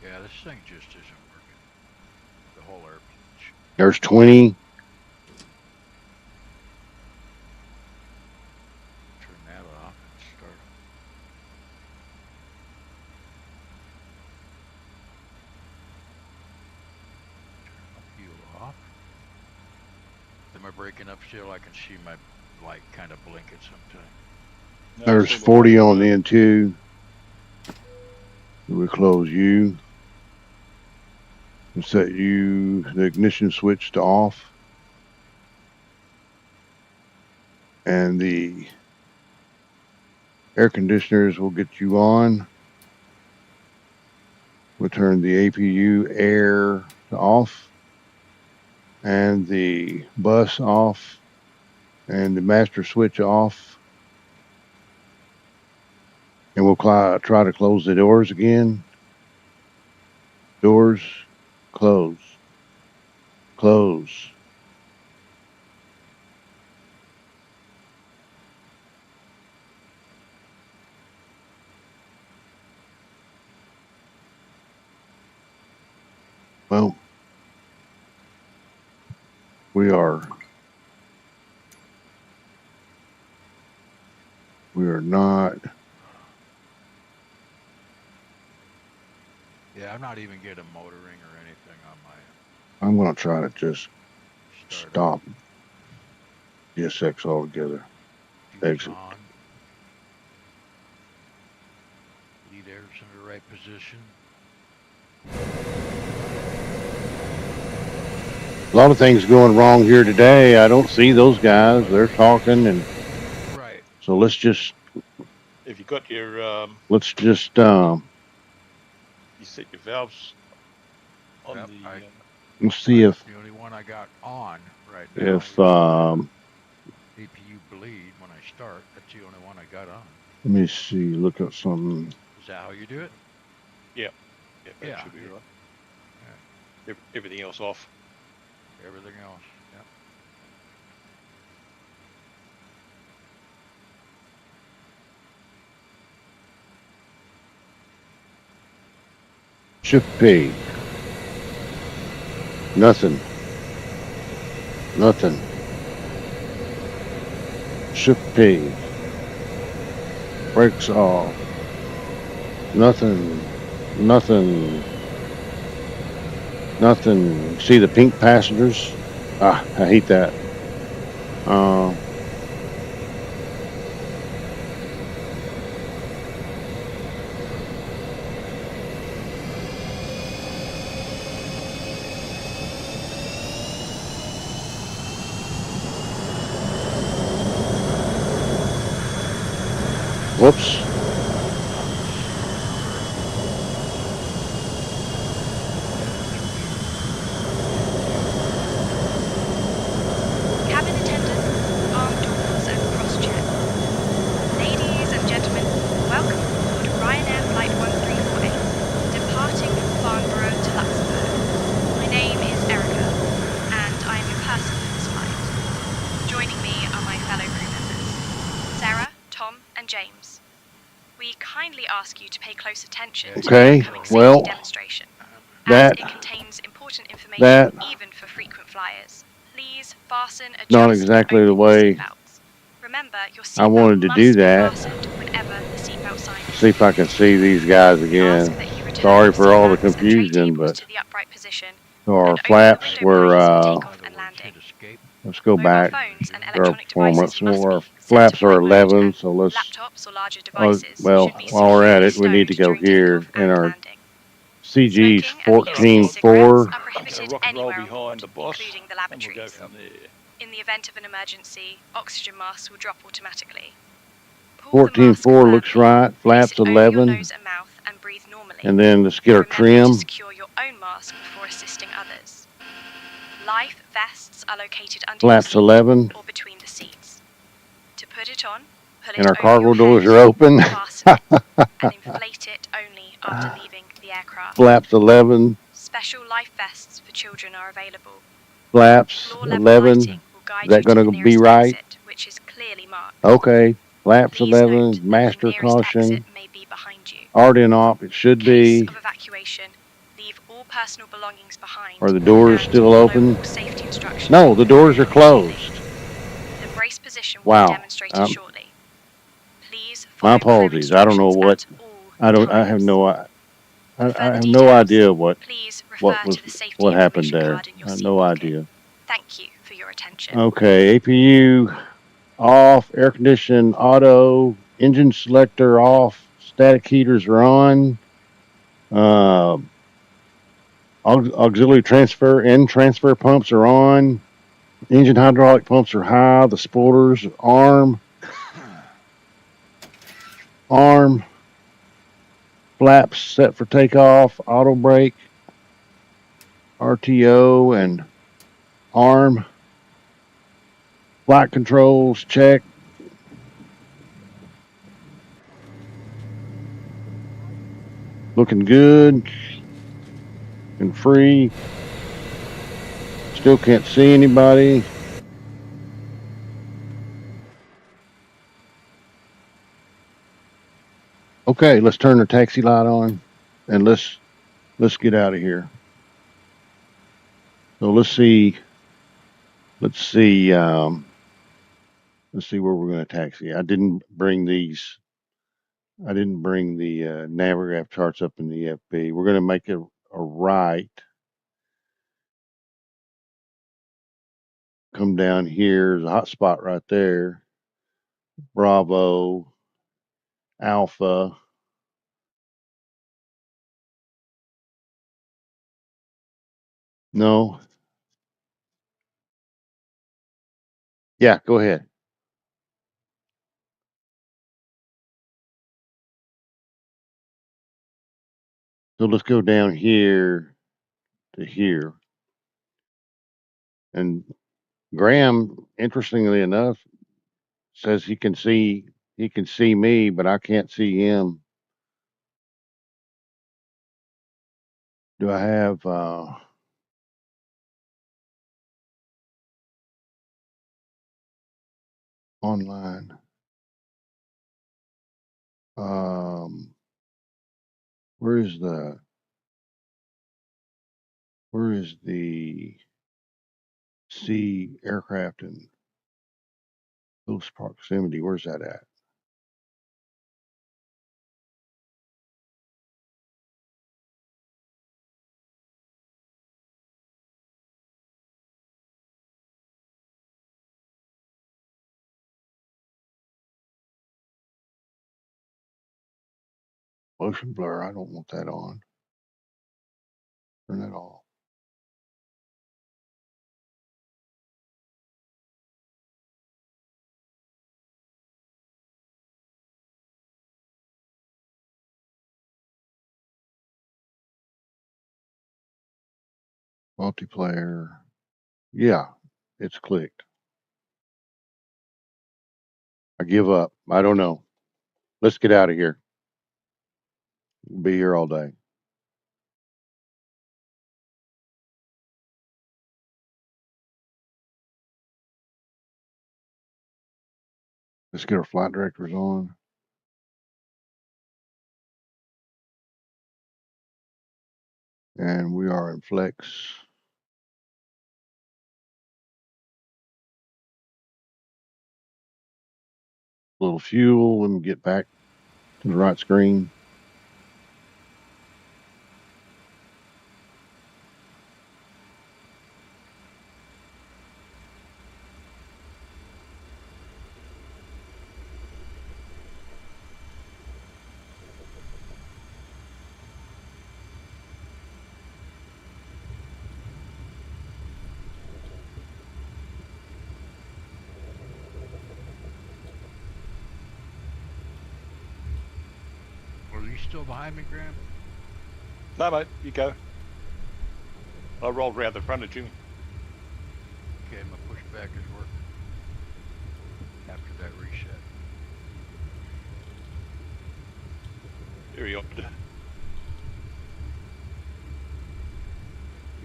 Yeah, this thing just isn't working. The whole airplane. There's 20. Turn that off and start. Turn the fuel off. Am I breaking up still? I can see my light kind of blinking sometimes. No, There's see what 40 I'm on the doing. N2. We close you. And set you, the ignition switch to off. And the air conditioners will get you on. We'll turn the APU air to off. And the bus off. And the master switch off. And we'll try to close the doors again. Doors, close, close. Well, we are not. Yeah, I'm not even getting motoring or anything on my I'm going to try to just starter. stop GSX altogether. Fuel's Exit. on. Lead air's in the right position. A lot of things going wrong here today. I don't see those guys. They're talking, and Right. so let's just If you got your you set your valves on Yep, the let's see if the only one I got on right now. APU bleed when I start. That's the only one I got on. let me see. Look up something. Is that how you do it? yeah, that Yeah. should be right. Everything else off. Everything else. Yep. Shift P. Nothing. Nothing. Shift P. Brakes off. Nothing. Nothing. Nothing. See the pink passengers? Ah, I hate that. Whoops. Cabin attendants, arm doors and cross-check. Ladies and gentlemen, welcome aboard Ryanair Flight 1348, departing from Farnborough to Luxembourg. My name is Erica, and I am your person for this flight. Joining me are my fellow crew members, Sarah, Tom, and James. We kindly ask you to pay close attention to Okay, the upcoming well, safety demonstration, that- as it contains important information even for frequent flyers. Please fasten, adjust, Not exactly and the open your way seatbelts. Remember, your I wanted to seatbelt do must be that. fastened whenever the seatbelt sign is See if I can see these guys We ask again. that you return Sorry your for all the seat backs and tray confusion, tables but to the upright position, our and open the flaps window were, blinds for In takeoff other and words, landing. hit escape. let's go Mobile back phones and to our electronic performance. devices must Well, our be set to flaps are flight mode, 11, and so let's, laptops or larger devices well, should be while we're at securely it, we need to stowed go during here takeoff in and our landing. CG's Smoking and the use of 14.4. e-cigarettes are prohibited Rock and roll anywhere on behind board, the boss, including the and we'll go lavatories. from there. In the event of an emergency, oxygen masks will drop automatically. Pull the mask 14.4 looks firmly, right. place Flaps it over your 11. nose and mouth, and breathe normally. And then let's get our Remember to trim. secure your own mask before assisting others. Life vests are located under Flaps your seat 11. or between the seats. To put it on, pull it And our over cargo your doors head, are open. fasten it, and inflate it only after leaving the the aircraft. Flaps 11. Special life vests for children are available. Flaps Floor level 11. lighting will guide Is that you to going the to be nearest right? exit, which is clearly marked. Okay. Flaps Please note 11. that Master the nearest caution. exit may be behind you. RDN off. It should In case be. of evacuation, leave all personal belongings behind. Are the doors and still follow open? all safety instructions. No, the doors are closed. The brace position will Wow. be demonstrated shortly. Please My follow crew apologies. I don't know what. instructions at all I have times. no. For I further have no details, idea what please refer to the safety what happened information there. card in your I have seat no pocket. idea. Thank you for your attention. Okay, APU off, air condition auto, engine selector off, static heaters are on. Auxiliary transfer and transfer pumps are on. Engine hydraulic pumps are high. The spoilers arm. Flaps set for takeoff. Auto brake. RTO and arm. Flight controls check. Looking good and free. Still can't see anybody. Okay, let's turn the taxi light on and let's get out of here. So let's see where we're going to taxi. I didn't bring the Navigraph charts up in the FB. We're going to make a right. Come down here. There's a hot spot right there. Bravo, Alpha. No. Yeah, go ahead. So let's go down here to here. And Graham, interestingly enough, says he can see me, but I can't see him. Do I have online? Where is the C aircraft in close proximity? Where's that at? Motion blur. I don't want that on. Turn that off. Multiplayer. Yeah, it's clicked. I give up. I don't know. Let's get out of here. We'll be here all day. Let's get our flight directors on. And we are in flex. A little fuel. Let me get back to the right screen. Are you still behind me, Graham? No, mate, you go. I rolled round the front of Jimmy. Okay, my pushback is working after that reset. Very odd.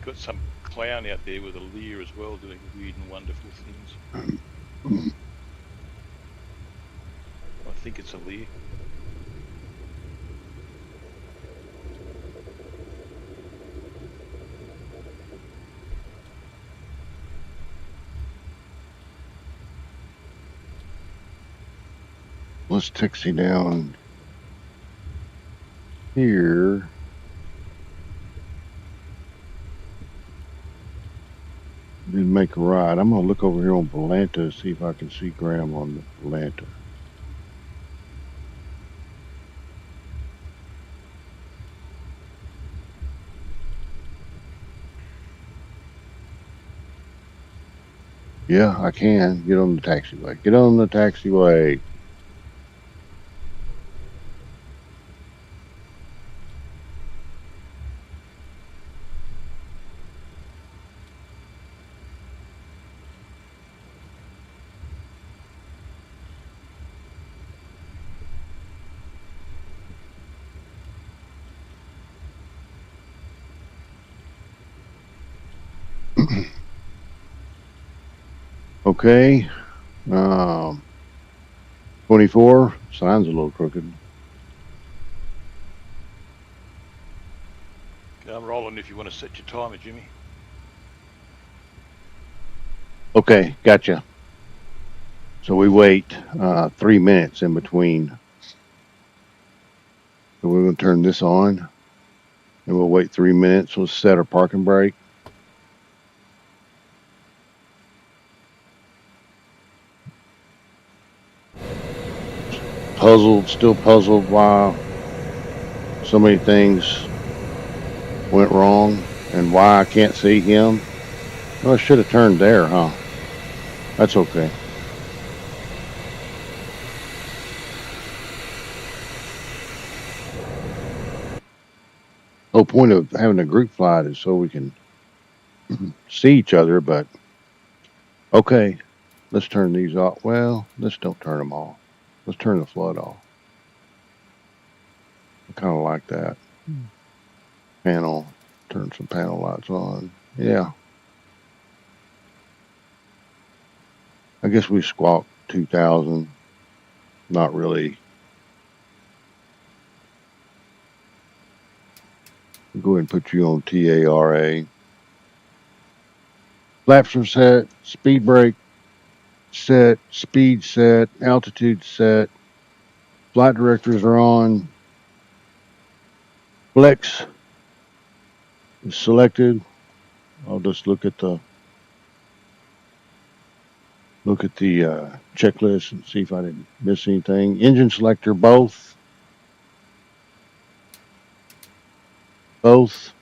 got some clown out there with a leer as well, doing weird and wonderful things. I think it's a leer. Let's taxi down here. Then make a ride. I'm gonna look over here on Volanta, see if I can see Graham on the Volanta. Yeah, I can. Get on the taxiway. Get on the taxiway. Okay. 24. Sign's a little crooked. Okay, I'm rolling if you want to set your timer, Jimmy. Okay, gotcha. So we wait 3 minutes in between. So we're going to turn this on, and we'll wait 3 minutes. We'll set our parking brake. Still puzzled why so many things went wrong and why I can't see him. Well, I should have turned there, huh? That's okay. The whole point of having a group flight is so we can see each other, but okay, let's turn these off. Well, let's don't turn them off. Let's turn the flood off. I kind of like that. Panel, turn some panel lights on. Yeah. I guess we squawked 2,000. Not really. Go ahead and put you on TARA. Flaps are set, speed brake set, speed set, altitude set. Flight directors are on. Flex is selected. I'll just look at the checklist and see if I didn't miss anything. Engine selector, both. Flaps.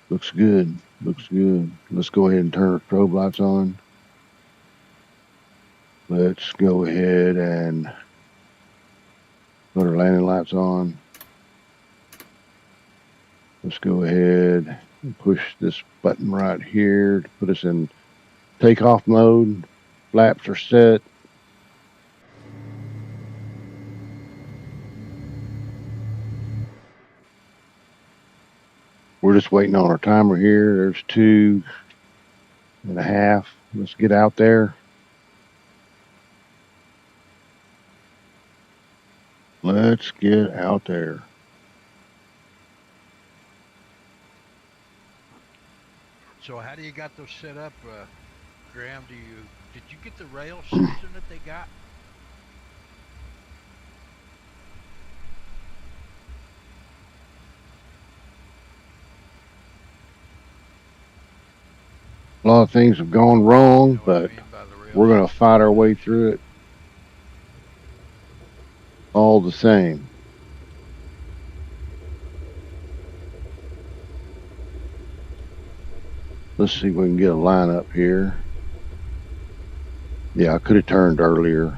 Looks good. Looks good. Let's go ahead and turn our strobe lights on. Let's go ahead and put our landing lights on. Let's go ahead and push this button right here to put us in takeoff mode. Flaps are set. We're just waiting on our timer here. There's 2.5. Let's get out there. Let's get out there. So how do you got those set up, Graham? Did you get the rail system that they got? A lot of things have gone wrong, but we're going to fight our way through it all the same. Let's see if we can get a line up here. Yeah, I could have turned earlier.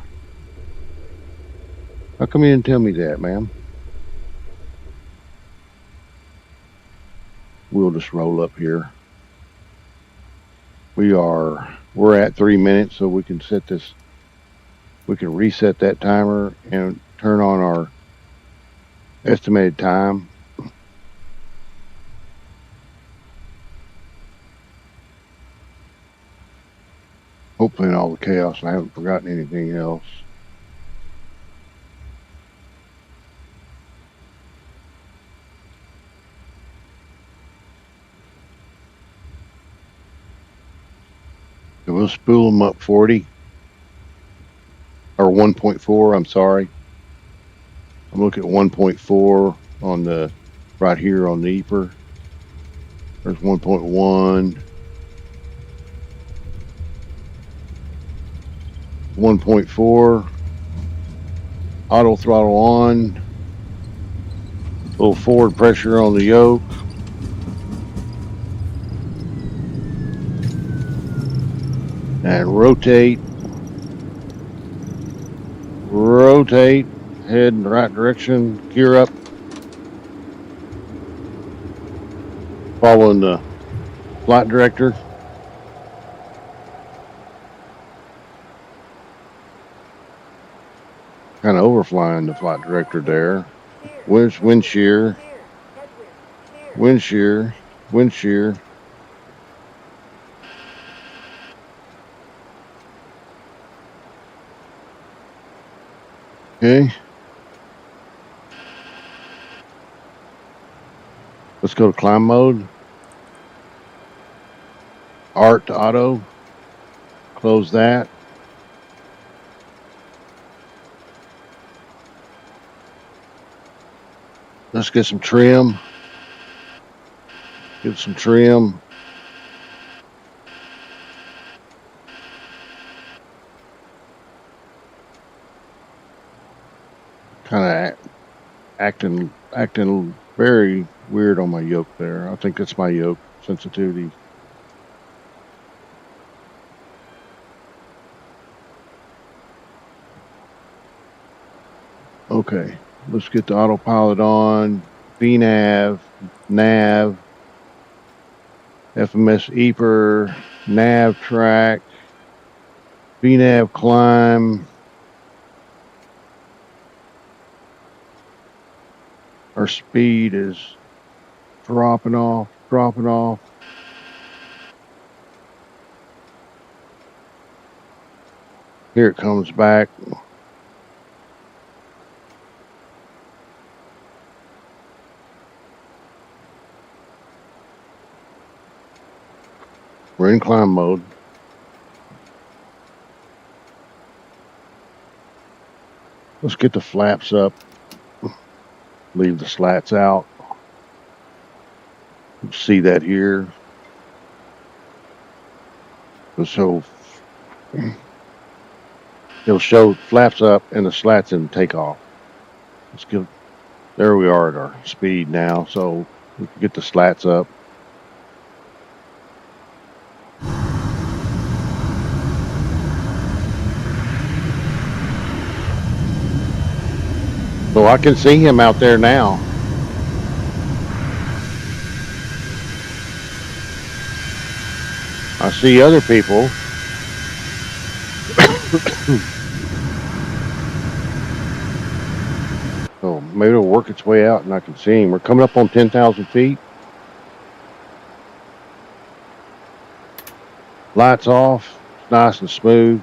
How come you didn't tell me that, ma'am? We'll just roll up here. We're at 3 minutes, so we can set this. We can reset that timer and turn on our estimated time. Hopefully in all the chaos I haven't forgotten anything else. So we'll spool them up 40 or 1.4. I'm sorry. I'm looking at 1.4 on the right here on the EPR. There's 1.1, 1.4. Auto throttle on. Little forward pressure on the yoke. And rotate. Rotate. Head in the right direction. Gear up. Following the flight director. Kind of overflying the flight director there. Wind shear. Wind shear. Wind shear. Okay. Let's go to climb mode. Art to auto. Close that. Let's get some trim. Get some trim. Kind of acting very weird on my yoke there. I think that's my yoke sensitivity. Okay, let's get the autopilot on. VNav, nav, FMS EPR, nav track, VNav climb. Our speed is dropping off. Here it comes back. We're in climb mode. Let's get the flaps up. Leave the slats out. See that here. So it'll show flaps up and the slats in takeoff. Let's get, there we are at our speed now, so we can get the slats up. So I can see him out there now. I see other people. So maybe it'll work its way out and I can see him. We're coming up on 10,000 feet. Lights off, nice and smooth.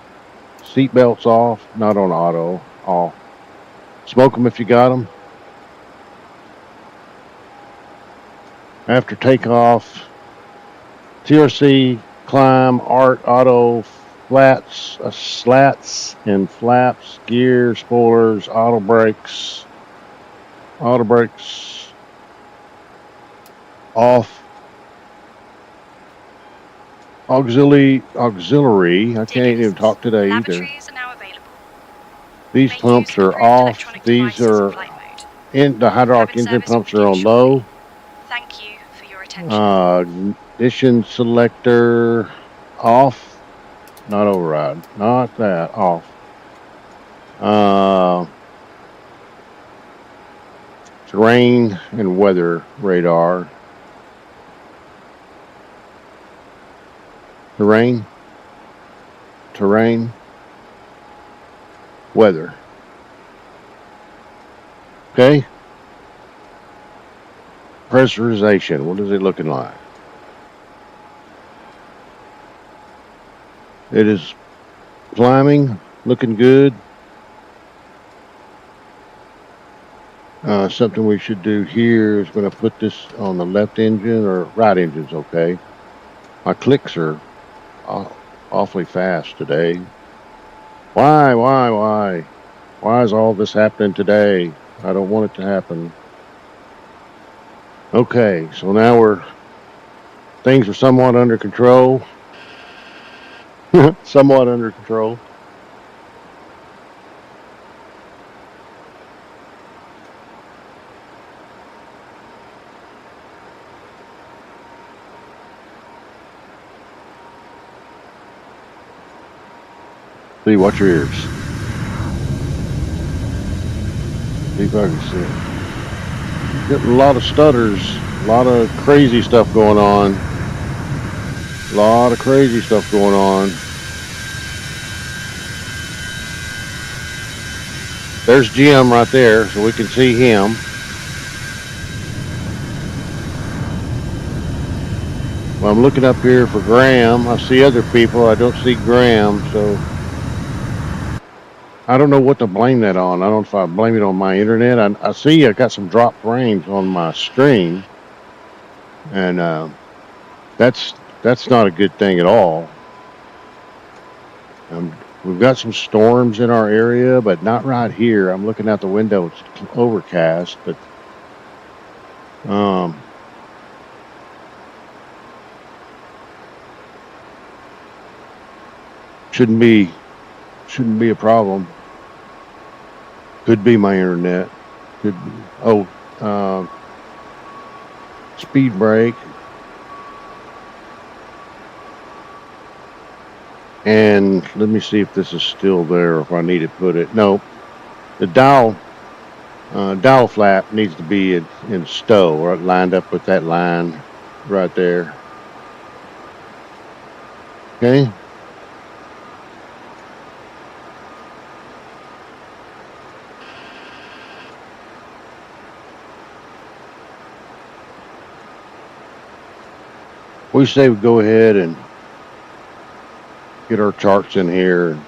Seatbelts off, not on auto, off. Smoke them if you got them. After takeoff, TRC, climb, art, auto, flats, slats, and flaps, gear, spoilers, auto brakes, off. Auxiliary, I can't even talk today either. These pumps are off. These are in the hydraulic engine pumps are on low. Thank you for your attention. Ignition selector off. Not override. Not that. Off. Terrain and weather radar. terrain, weather. Okay. Pressurization, what is it looking like? It is climbing, looking good. Something we should do here is going to put this on the left engine, or right engine's okay. My clicks are awfully fast today. Why is all this happening today? I don't want it to happen. Okay, so now things are somewhat under control. Somewhat under control. See, watch your ears. See if I can see it. Getting a lot of stutters, a lot of crazy stuff going on. A lot of crazy stuff going on. There's Jim right there, so we can see him. Well, I'm looking up here for Graham. I see other people. I don't see Graham, so I don't know what to blame that on. I don't know if I blame it on my internet. I see I got some dropped frames on my stream, and that's not a good thing at all. We've got some storms in our area, but not right here. I'm looking out the window. It's overcast, but shouldn't be a problem. Could be my internet. Could be. Oh, speed brake. And let me see if this is still there, or if I need to put it. No, the dial flap needs to be in stow, or lined up with that line right there. Okay. We say we go ahead and get our charts in here.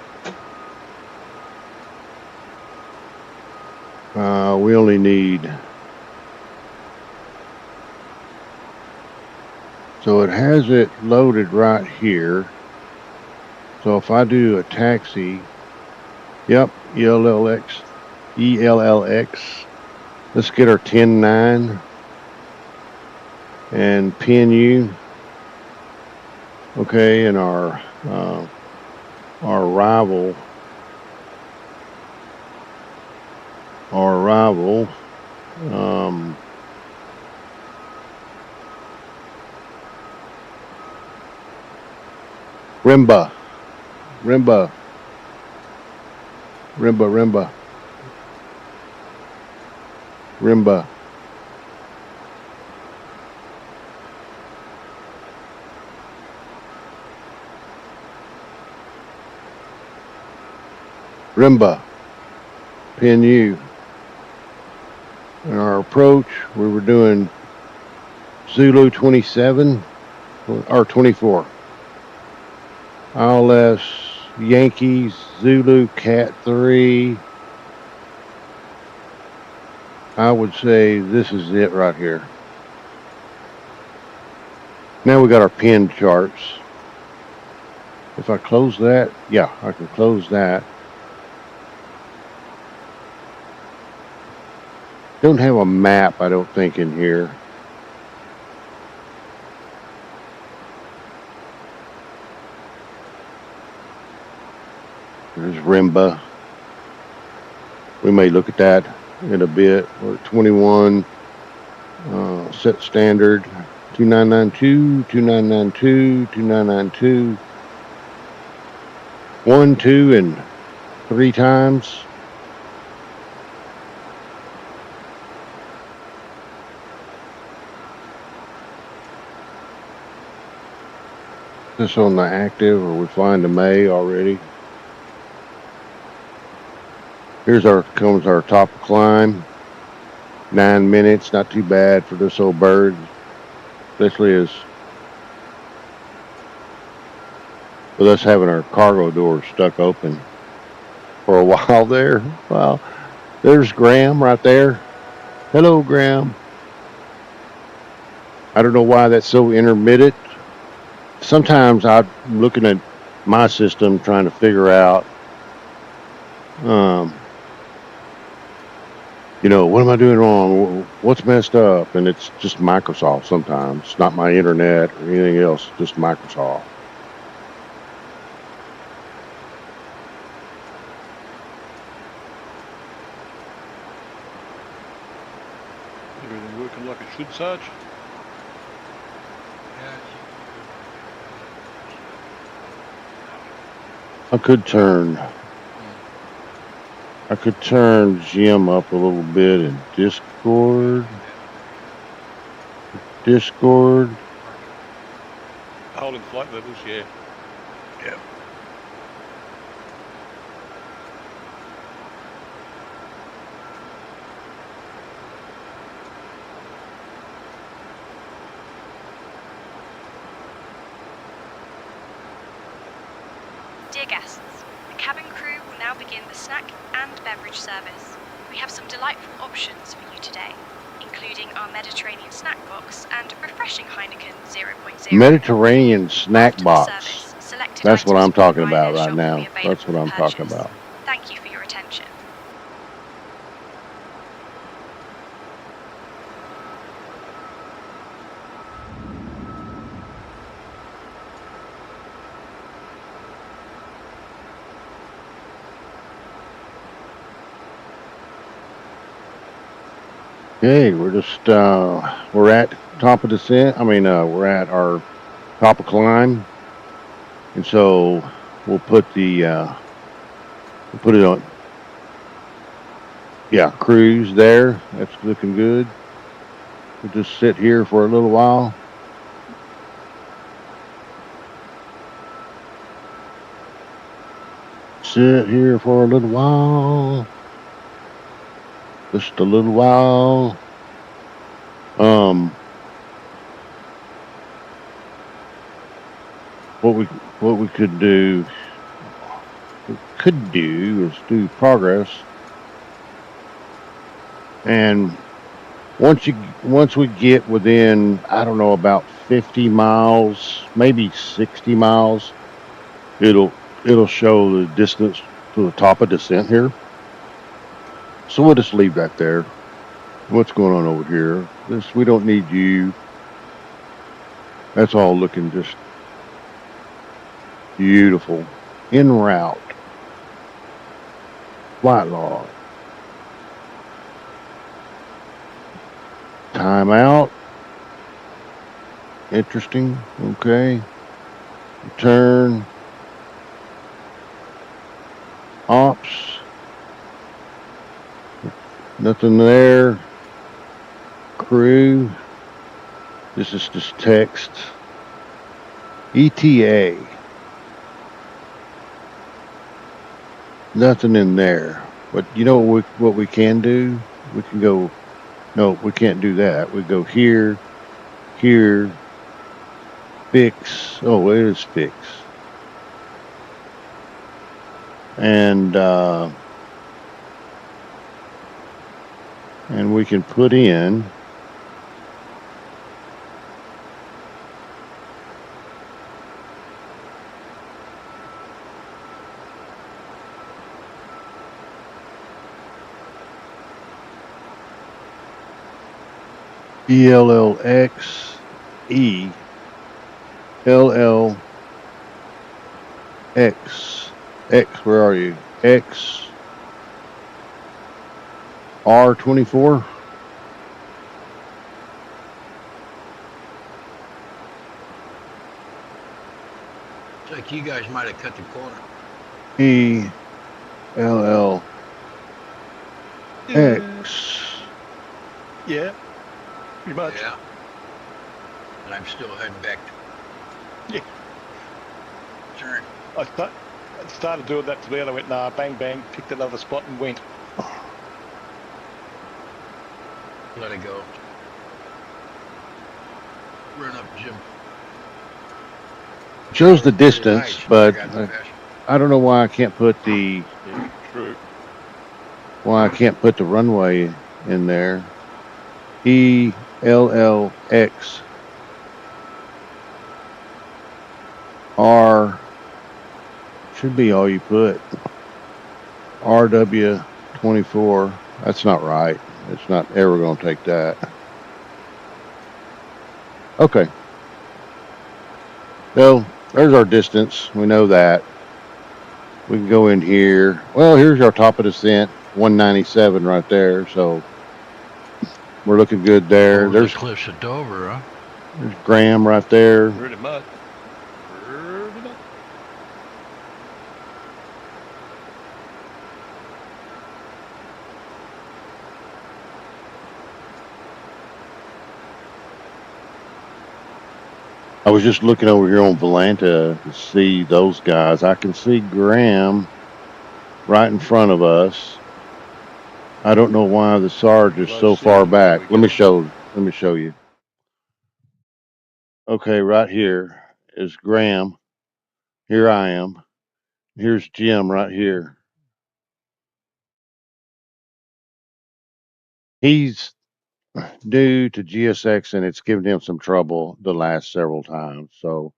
We only need, so it has it loaded right here. So if I do a taxi, yep, ELLX, let's get our 10.9 and pin U. Okay, and our arrival, Rimba, pin U. And our approach, we were doing Zulu 27 or 24. ILS Yankees Zulu Cat 3. I would say this is it right here. Now we got our pin charts. If I close that, yeah, I can close that. Don't have a map, I don't think, in here. There's Rimba. We may look at that in a bit. We're at 21, set standard, 2992, 2992, 2992, 1, 2, and 3 times. this on the active, or we flying to May already? Comes our top climb. 9 minutes, not too bad for this old bird, especially as with us having our cargo doors stuck open for a while there. Wow, there's Graham right there. Hello, Graham. I don't know why that's so intermittent. Sometimes I'm looking at my system trying to figure out, what am I doing wrong? What's messed up? And it's just Microsoft sometimes. It's not my internet or anything else, just Microsoft. Everything working like it should, Sarge? I could turn Jim up a little bit in Discord. Holding flight levels, yeah. Yeah. Dear guests, the cabin crew will now begin the snack and beverage service. We have some delightful options for you today, including our Mediterranean snack box and refreshing Heineken 0.0. Mediterranean snack After the box. service, selected That's what items I'm from the talking about Ryanair right shop now. will be available That's what I'm for talking purchase. about. Thank you for your attention. Okay, we're at top of descent. We're at our top of climb, and so we'll put it on. Yeah, cruise there. That's looking good. We'll just sit here for a little while. Sit here for a little while. Just a little while. What we could do is do progress, and once we get within, I don't know, about 50 miles, maybe 60 miles, it'll show the distance to the top of descent here. So we'll just leave that there. What's going on over here? We don't need you. That's all looking just beautiful. En route. Flight log. Timeout. Interesting. Okay. Return. Ops. Nothing there. Crew. This is just text. ETA. Nothing in there. But you know what we can do? We can go. No, we can't do that. We go here, fix. Oh, it is fix. And we can put in ELLX, ELLX, where are you? X, R24. It's like you guys might have cut the corner. ELLX. Yeah, pretty much. Yeah. And I'm still heading back. Yeah. turn. I started doing that to me and I went, nah, bang, bang, picked another spot and went. Let it go. Run up, Jim. Shows the Pretty distance, nice. but I got the fish. I don't know why I can't put the True. runway in there. ELLX R should be all you put. RW24. That's not right. It's not ever going to take that. Okay. So there's our distance. We know that. We can go in here. Well, here's our top of descent, 197 right there. So we're looking good there. Over There's the cliffs of Dover, huh? There's Graham right there. Pretty much. Pretty much. I was just looking over here on Volanta to see those guys. I can see Graham right in front of us. I don't know why the Sarge is Well, I so see far him. There back. we Let me go. show you. Okay, right here is Graham. Here I am. Here's Jim right here. He's due to GSX and it's given him some trouble the last several times. So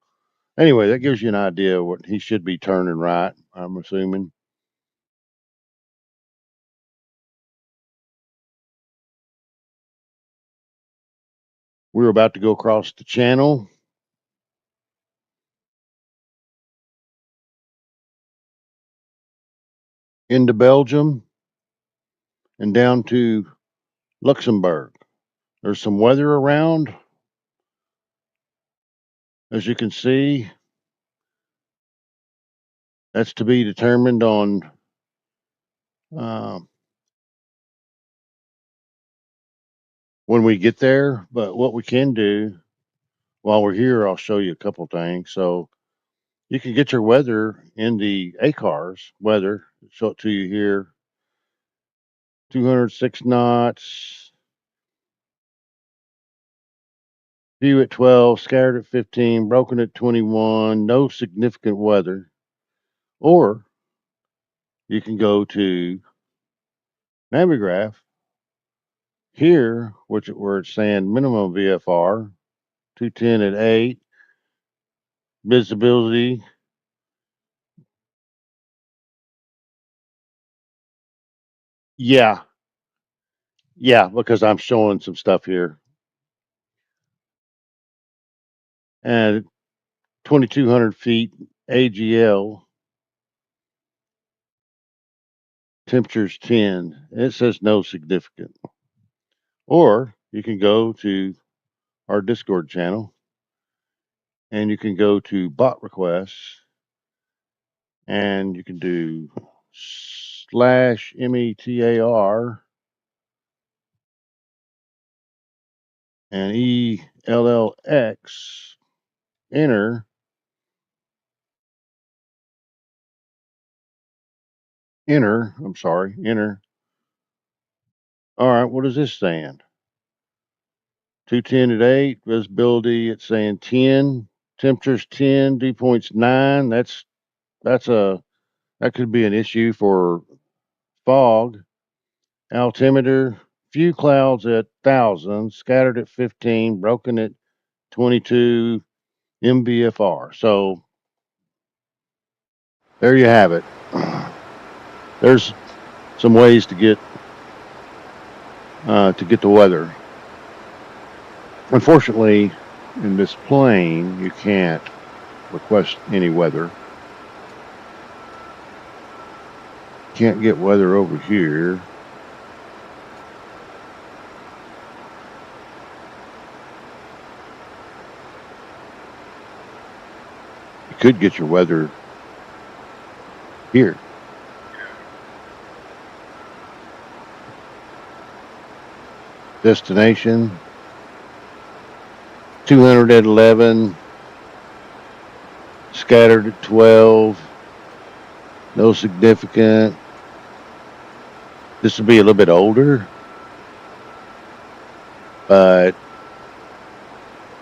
anyway, that gives you an idea what he should be turning right, I'm assuming. We're about to go across the channel into Belgium and down to Luxembourg. There's some weather around. As you can see, that's to be determined on when we get there. But what we can do while we're here, I'll show you a couple things. So you can get your weather in the ACARS weather. Show it to you here. 206 knots. View at 12, scattered at 15, broken at 21, no significant weather. Or you can go to Navigraph here, where it's saying minimum VFR, 210 at 8, visibility. Yeah, because I'm showing some stuff here. And 2,200 feet AGL, temperature's 10. It says no significant. Or you can go to our Discord channel and you can go to bot requests and you can do /METAR and ELLX, enter. All right, what is this saying? 210 at 8, visibility, it's saying 10, temperature's 10, dew point's 9. That could be an issue for fog. Altimeter, few clouds at 1,000, scattered at 15, broken at 22 MVFR. So there you have it. There's some ways to get the weather. Unfortunately, in this plane, you can't request any weather. Can't get weather over here. You could get your weather here. Destination 200 at 11, scattered at 12. No significant. This will be a little bit older, but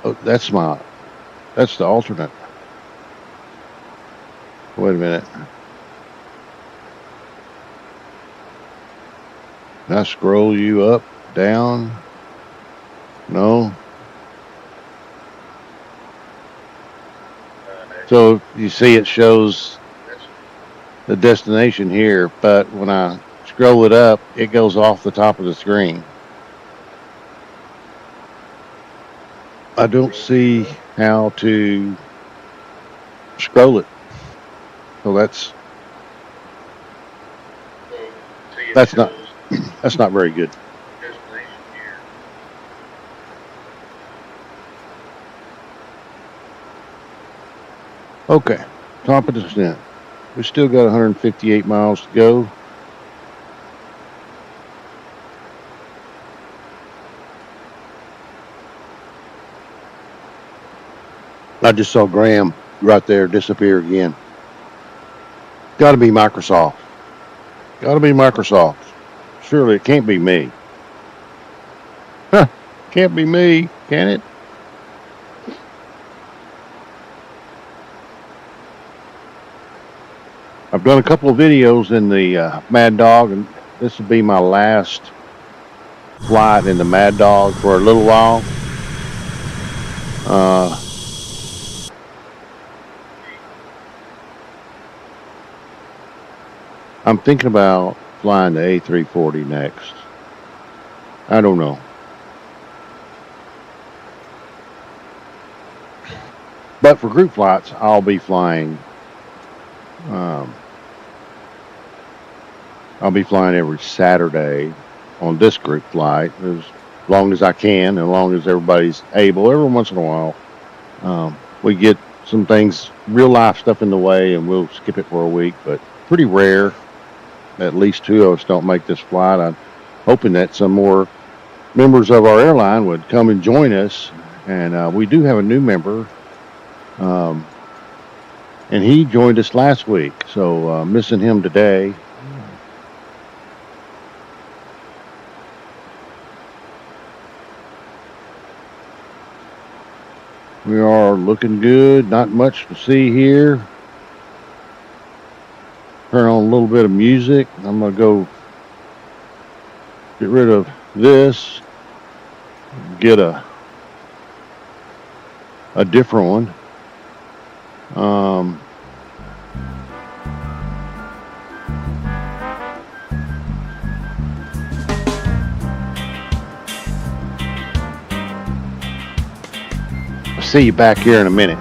oh, that's the alternate. Wait a minute. Can I scroll you up, down? No. So you see it shows the destination here, but when I scroll it up, it goes off the top of the screen. I don't see how to scroll it. So that's not very good. Okay, top of descent. We still got 158 miles to go. I just saw Graham right there disappear again. Got to be Microsoft. Got to be Microsoft. Surely it can't be me. Huh, can't be me, can it? I've done a couple of videos in the MADDOG, and this will be my last flight in the MADDOG for a little while. I'm thinking about flying the A340 next. I don't know. But for group flights, I'll be flying. I'll be flying every Saturday on this group flight as long as I can, as long as everybody's able. Every once in a while, we get some things, real life stuff in the way, and we'll skip it for a week, but pretty rare. At least two of us don't make this flight. I'm hoping that some more members of our airline would come and join us. And we do have a new member. And he joined us last week. So missing him today. We are looking good. Not much to see here. Turn on a little bit of music. I'm going to go get rid of this. Get a different one. I'll see you back here in a minute.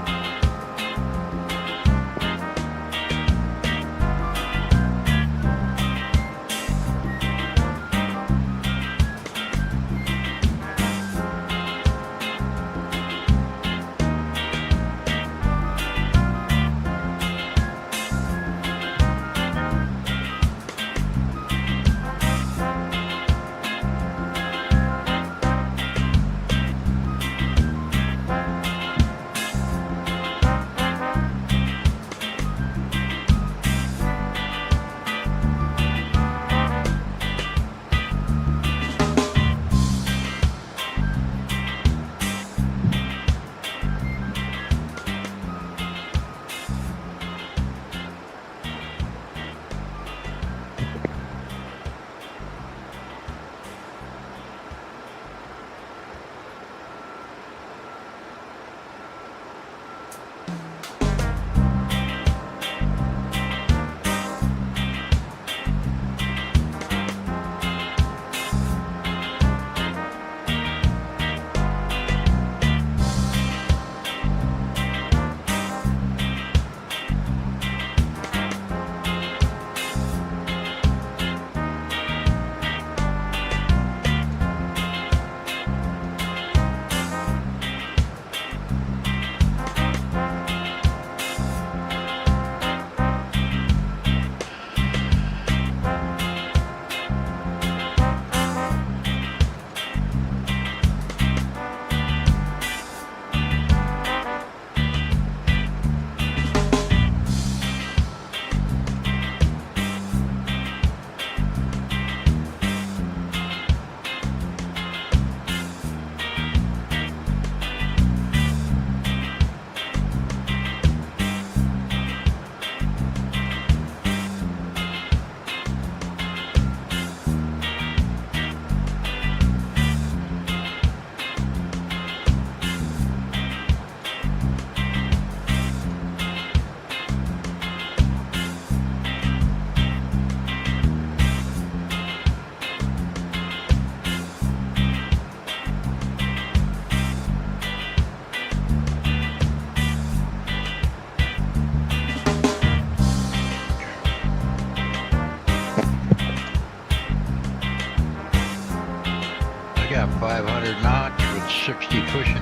got 500 knots with 60 pushing.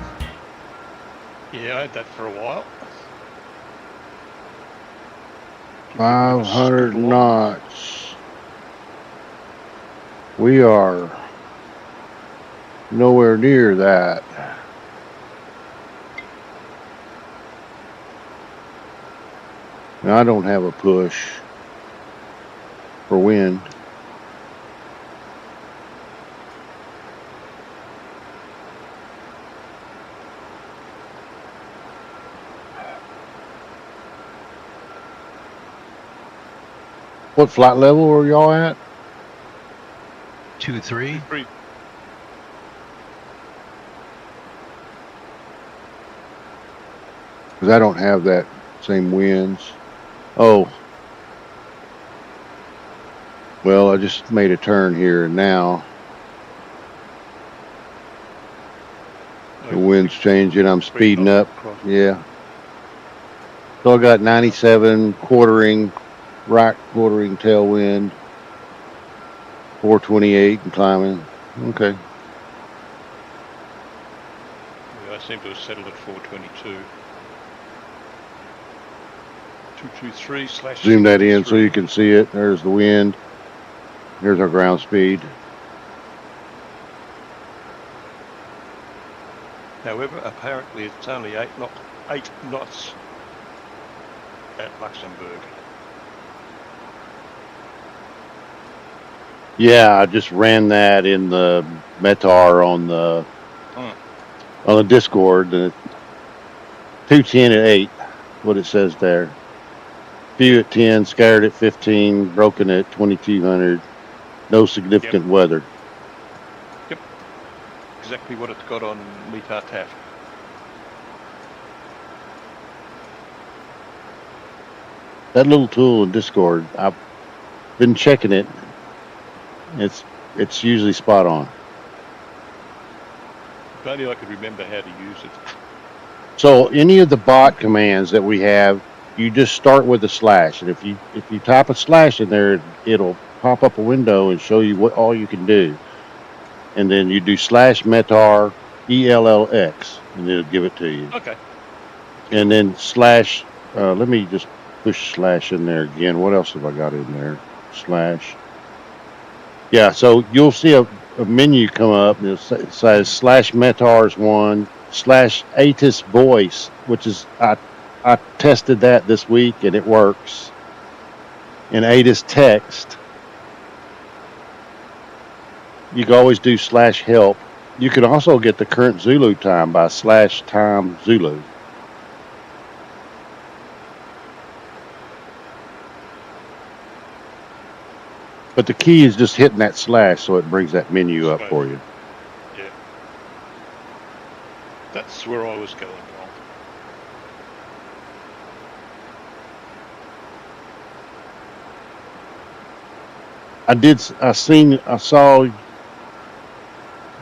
Yeah, I had that for a while. 500 knots. We are nowhere near that. Now, I don't have a push for wind. What flight level are y'all at? 2-3. Because I don't have that same winds. Oh. Well, I just made a turn here and now. The wind's changing. I'm speeding up. Yeah. So I got 97 quartering, right quartering tailwind. 428 and climbing. Okay. Yeah, I seem to have settled at 422. 223 / Zoom that in so you can see it. There's the wind. Here's our ground speed. However, apparently it's only 8 knots at Luxembourg. Yeah, I just ran that in the METAR on the Discord. The 210 at 8, what it says there. Few at 10, scattered at 15, broken at 2200. No significant weather. Yep. Exactly what it's got on METAR TAF. That little tool in Discord, I've been checking it. It's usually spot on. If only I could remember how to use it. So any of the bot commands that we have, you just start with a slash, and if you type a slash in there, it'll pop up a window and show you what all you can do. And then you do slash METAR ELLX, and it'll give it to you. Okay. And then slash, let me just push slash in there again. What else have I got in there? Slash. Yeah, so you'll see a menu come up, and it says slash METARs 1, slash ATIS voice, which is, I tested that this week, and it works. And ATIS text. You can always do slash help. You can also get the current Zulu time by slash time Zulu. But the key is just hitting that slash so it brings that menu up for you. Yeah. That's where I was going wrong. I saw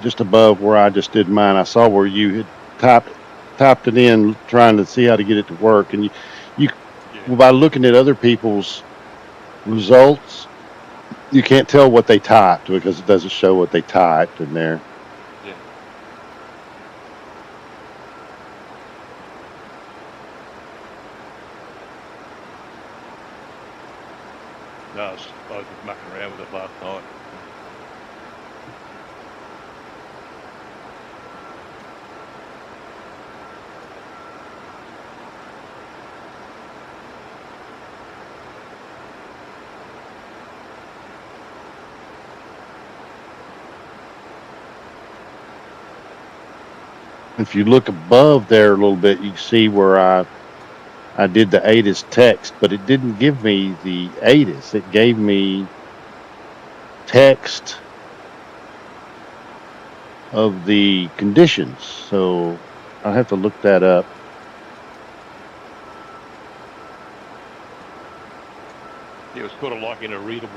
just above where I just did mine, I saw where you had typed it in trying to see how to get it to work. And you by looking at other people's results, you can't tell what they typed because it doesn't show what they typed in there. Yeah. No, I was mucking around with it last night. If you look above there a little bit, you can see where I did the ATIS text, but it didn't give me the ATIS. It gave me text of the conditions. So I'll have to look that up. It was sort of like in a readable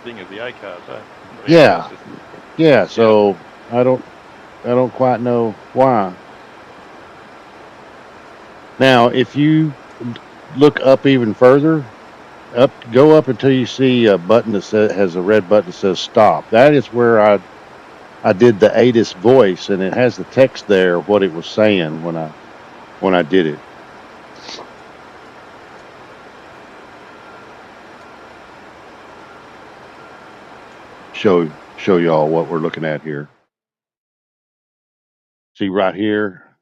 thing of the ACARs, eh? Yeah. Yeah, so I don't quite know why. Now, if you look up even further, go up until you see a button that has a red button that says stop. That is where I did the ATIS voice, and it has the text there what it was saying when I did it. Show y'all what we're looking at here. See right here,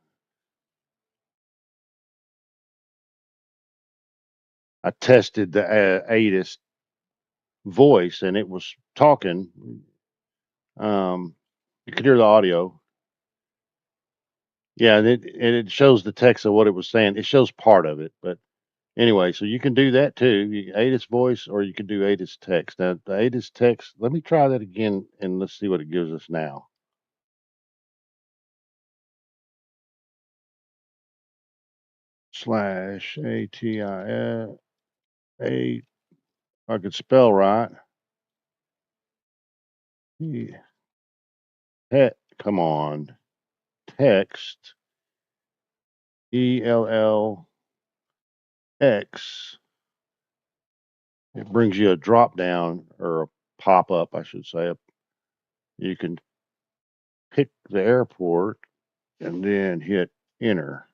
I tested the ATIS voice, and it was talking. You could hear the audio. Yeah, and it shows the text of what it was saying. It shows part of it, but anyway, so you can do that too. ATIS voice, or you can do ATIS text. Now the ATIS text. Let me try that again, and let's see what it gives us now. Slash ATIS. If I could spell right. Come on. Text. ELLX. It brings you a drop down or a pop up, I should say. You can pick the airport and then hit enter.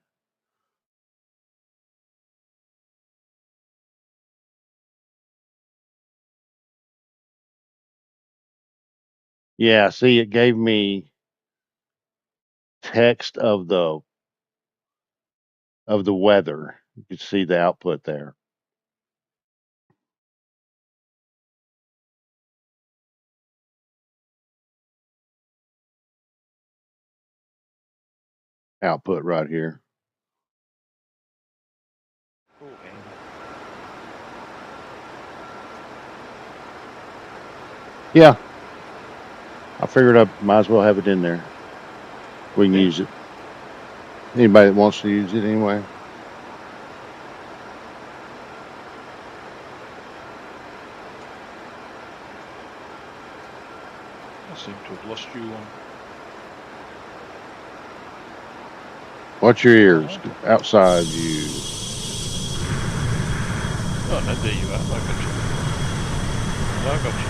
Yeah, see, it gave me text of the weather. You can see the output there. Output right here. Okay. Yeah. I figured I might as well have it in there. We can Okay. use it. Anybody that wants to use it anyway. I seem to have lost you on. Watch your ears outside you. Oh no, there you are. I got you. I got you.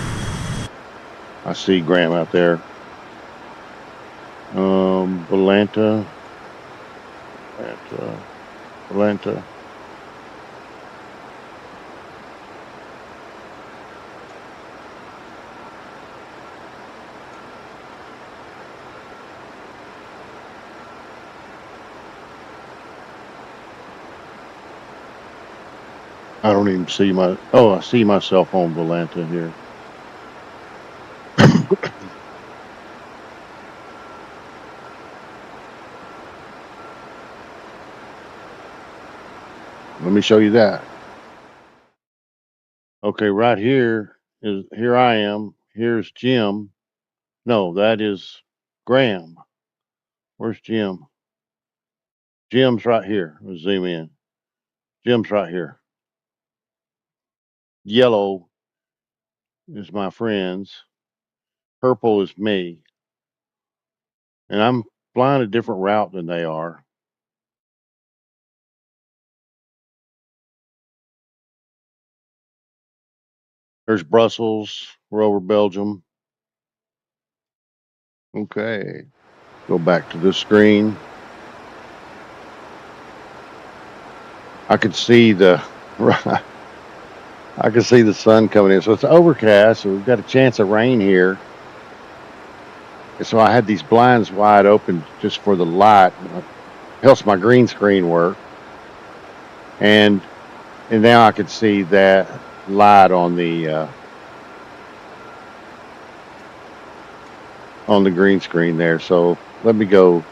I see Graham out there. Atlanta. I don't even see I see myself on Volanta here. Let me show you that. Okay, right here I am. Here's Jim. No, that is Graham. Where's Jim? Jim's right here. Let's zoom in. Jim's right here. Yellow is my friends. Purple is me. And I'm flying a different route than they are. There's Brussels. We're over Belgium. Okay. Go back to the screen. I could see the sun coming in. So it's overcast. So we've got a chance of rain here. And so I had these blinds wide open just for the light. It helps my green screen work. And now I could see that light on the green screen there. So let me go.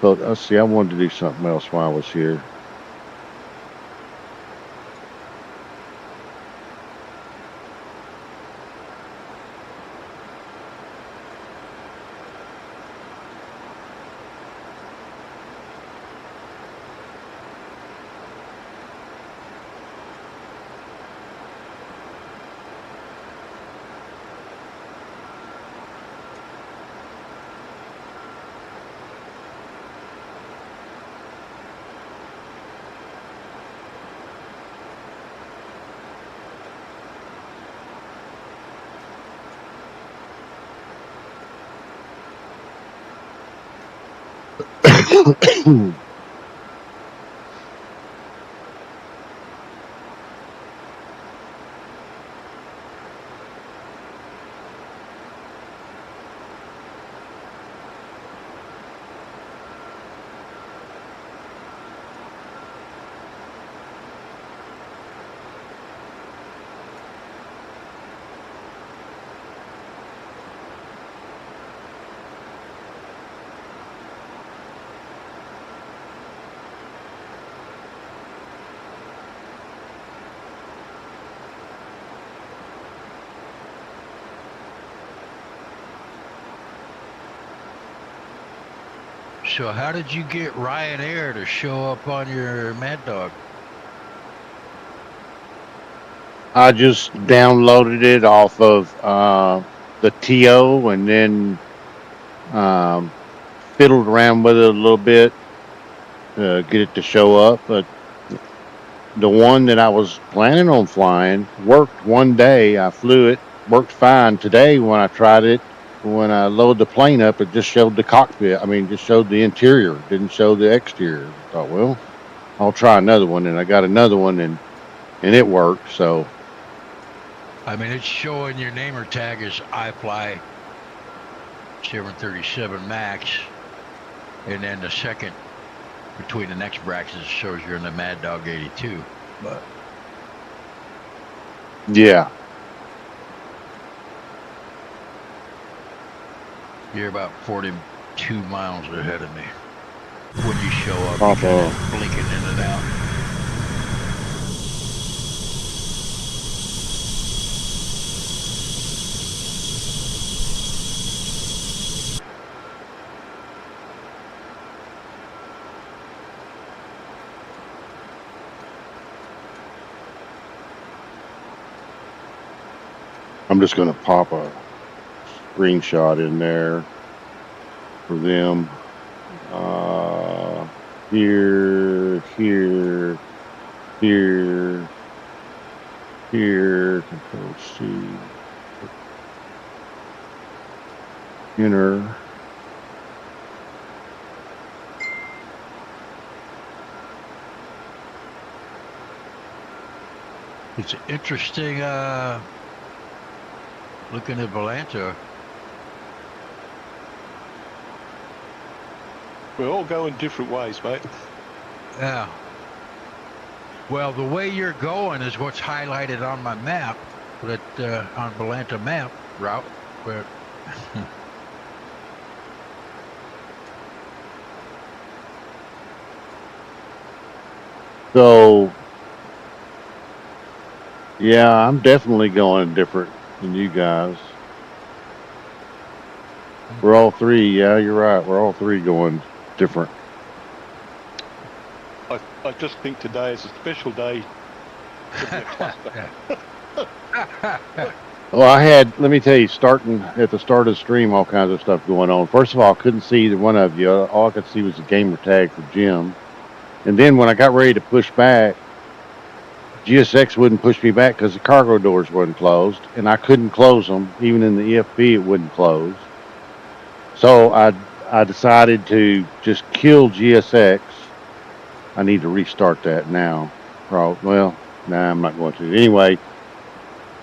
So let's see. I wanted to do something else while I was here. So how did you get Ryanair to show up on your MADDOG? I just downloaded it off of the TO and then fiddled around with it a little bit to get it to show up. But the one that I was planning on flying worked one day. I flew it, worked fine. Today, when I tried it, when I loaded the plane up, it just showed the cockpit. I mean, just showed the interior, didn't show the exterior. I thought, well, I'll try another one, and I got another one, and it worked. So, I mean, it's showing your namer tag is I fly 737 Max, and then the second between the next brackets shows you're in the MADDOG 82. But yeah. you're about 42 miles ahead of me when you show up. Off You're of- kinda blinking in and out. I'm just going to pop a screenshot in there for them. Here, here, here, here, Control C, enter. It's interesting looking at Volanta. We're all going different ways, mate. Yeah. Well, the way you're going is what's highlighted on my map, that on Volanta map route. But So, yeah, I'm definitely going different than you guys. We're all three. Yeah, you're right. We're all three going different. I just think today is a special day to be a cluster. Well, let me tell you, starting at the start of the stream, all kinds of stuff going on. First of all, I couldn't see either one of you. All I could see was the gamer tag for Jim. And then when I got ready to push back, GSX wouldn't push me back because the cargo doors wasn't closed, and I couldn't close them. Even in the EFB, it wouldn't close. So I decided to just kill GSX. I need to restart that now. Well, nah, I'm not going to. Anyway,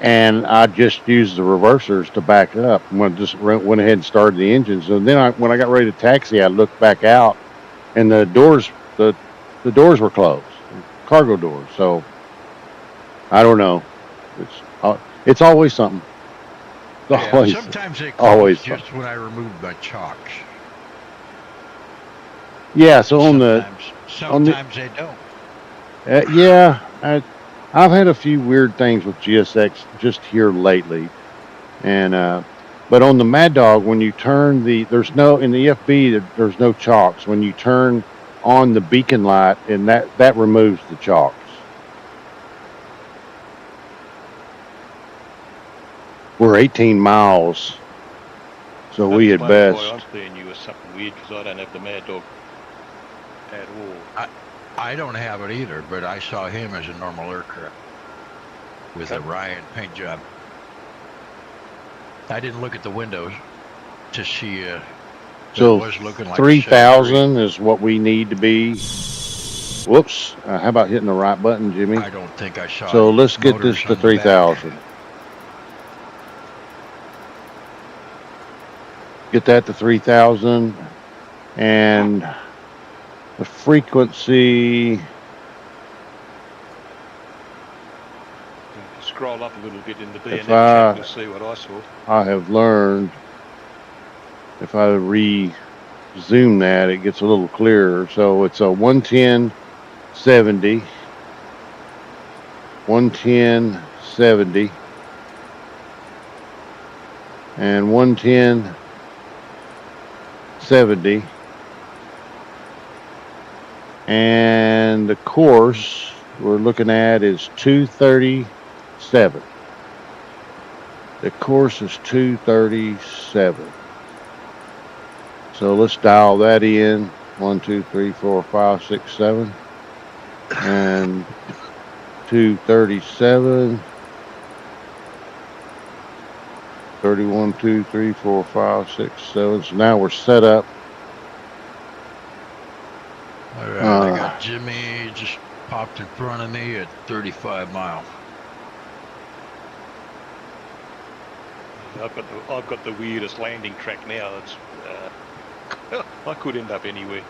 and I just used the reversers to back up. Just went ahead and started the engines. And then when I got ready to taxi, I looked back out, and the doors were closed, cargo doors. So I don't know. It's always something. It's always, sometimes they always close just when I remove my chocks. yeah. So Sometimes they don't. yeah, I've had a few weird things with GSX just here lately, and but on the MADDOG, when you turn in the EFB, there's no chocks. When you turn on the beacon light, and that removes the chocks. We're 18 miles, so we had best. Why I'm seeing you as something weird because I don't have the MADDOG at all. I don't have it either, but I saw him as a normal aircraft with a Ryan paint job. I didn't look at the windows to see So was looking like 3,000 is what we need to be. Whoops. How about hitting the right button, Jimmy? I don't think I saw. So let's get this motors to on the back. 3,000. Get that to 3,000. And the frequency. Scroll up a little bit in the If BNF chat, you'll see what I saw. I have learned if I re-zoom that, it gets a little clearer. So it's a 110/70, 110/70, and 110/70. And the course we're looking at is 237. The course is 237. So let's dial that in. 1, 2, 3, 4, 5, 6, 7. And 237. 31, 2, 3, 4, 5, 6, 7. So now we're set up. All right, I got Jimmy just popped in front of me at 35 miles. I've got the weirdest landing track now. It's I could end up anywhere.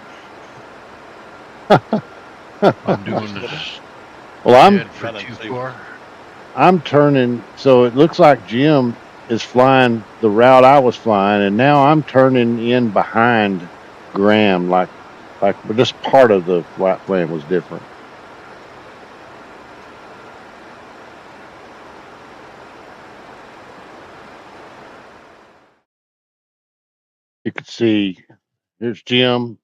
I'm doing this. Well, I'm turning, so it looks like Jim is flying the route I was flying, and now I'm turning in behind Graham, like this part of the flight plan was different. You could see, here's Jim,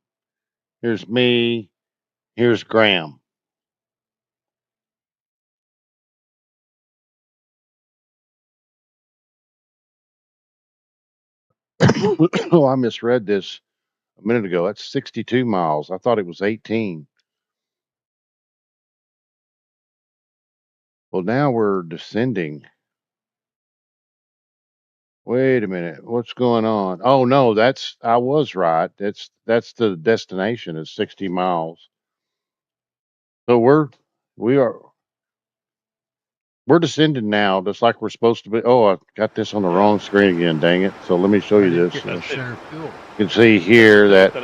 here's me, here's Graham. Oh, I misread this a minute ago. That's 62 miles. I thought it was 18. Well, now we're descending. Wait a minute. What's going on? Oh no, I was right. That's the destination is 60 miles. So we're descending now, just like we're supposed to be. Oh, I got this on the wrong screen again, dang it. So let me show you this. Get no center fuel. You can see here that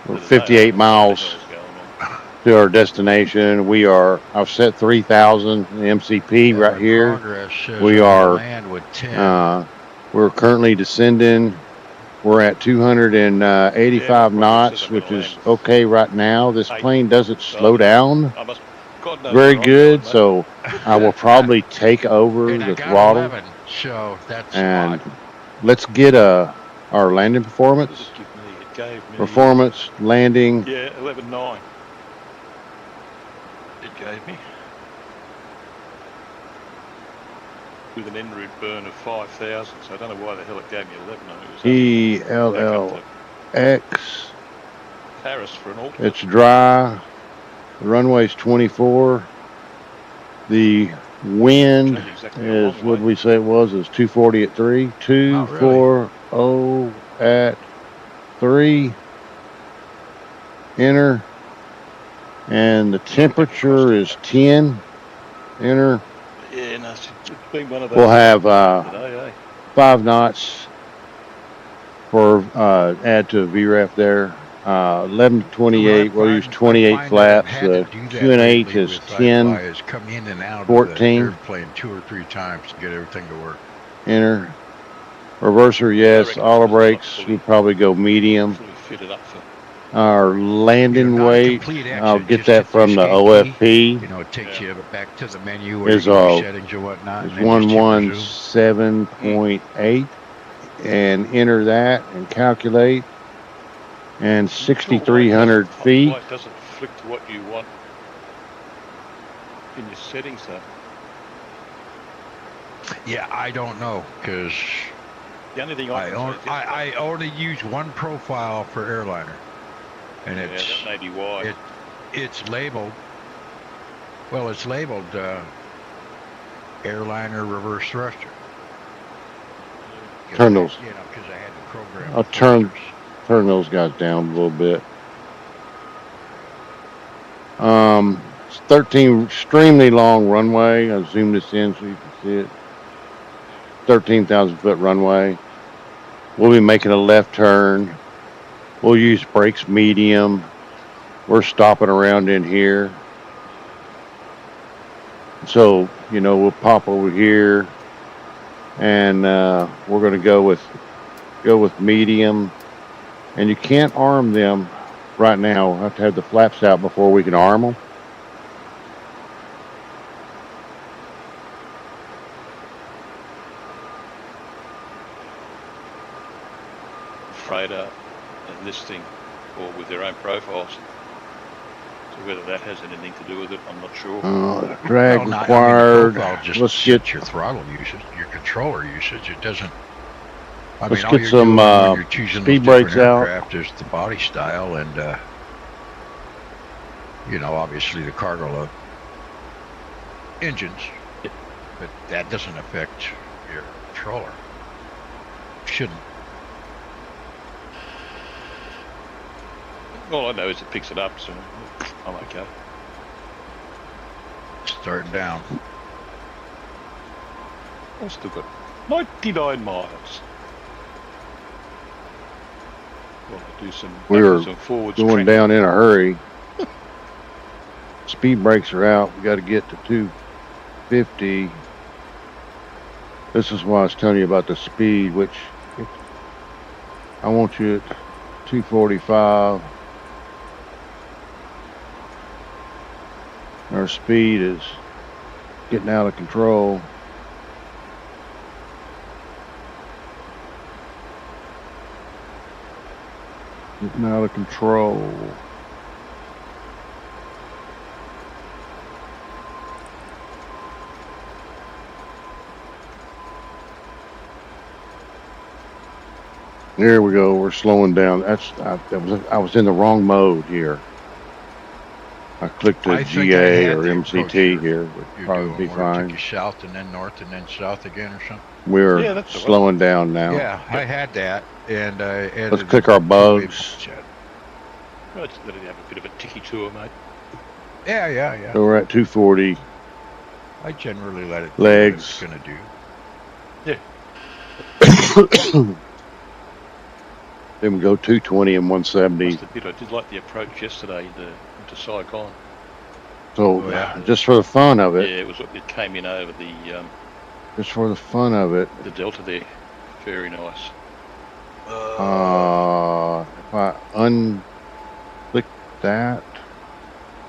we're 58 miles to our destination. I've set 3,000 MCP right here. We are land with 10. We're currently descending. We're at 285 knots, which is okay right now. This plane doesn't slow down very good, so I will probably take over the throttle. 11, so that's and let's get our landing performance. Performance, landing. Yeah, 11.9. It gave me. With an en route burn of 5,000, so I don't know why the hell it gave me 11. ELLX. Paris for an alternate. It's dry. The runway's 24. The wind is what we say it was is 240 at 3. 240 at 3. Enter. And the temperature is 10. Enter. Yeah, no, it's been one of those. We'll have today, 5 knots for add to a VREF there. 11:28. We'll use 28 flaps. The QNH is 10. Come in and out 14. Of the airplane 2 or 3 times to get everything to work. Enter. Reverser, yes. Auto brakes, we probably go medium. Fit it up for. Our landing weight, I'll get that from the OFP. You know, it takes you back to the menu where you go settings and whatnot. Is 117.8, and enter that and calculate. And 6,300 feet. It doesn't flick to what you want in your settings, though. Yeah, I don't know, because the only thing I only use one profile for airliner, and that may be why. It's labeled. Well, it's labeled airliner reverse thruster. Turn those. You know, because I had the program. I'll turn turn those guys down a little bit. 13 extremely long runway. I'll zoom this in so you can see it. 13,000 foot runway. We'll be making a left turn. We'll use brakes medium. We're stopping around in here. So, you know, we'll pop over here and we're going to go with medium. And you can't arm them right now. We'll have to have the flaps out before we can arm them. Freighter enlisting or with their own profiles. So whether that has anything to do with it, I'm not sure. Drag Well, no, required. I mean, the profile just Let's sets get your throttle usage, your controller usage. It doesn't. I Let's mean, all get you're some, doing when you're choosing speed those different brakes out. aircraft is the body style and, you know, obviously the cargo load, engines, but that doesn't affect your controller. Shouldn't. All I know is it picks it up, so I'm okay. Start down. I've still got 99 miles. Well, I do some, We're some forwards going tracking. down in a hurry. Speed brakes are out. We got to get to 250. This is why I was telling you about the speed, which I want you at 245. Our speed is getting out of control. Getting out of control. There we go. We're slowing down. I was in the wrong mode here. I clicked I a think I GA had or the approach MCT here, you're but probably doing be where it took fine. you south and then north and then south again or something. We're Yeah, that's the one. slowing down now. Yeah, I had that, and I added. Let's click our bugs. Well, just let it have a bit of a ticky tour, mate. Yeah. So we're at 240. I generally let it do Legs. what it's gonna do. Then we go 220 and 170. Must admit, I did like the approach yesterday into Saigon. So Oh, yeah. just for the fun of it, Yeah, it came in over the just for the fun of it, delta there. Very nice. if I unclick that,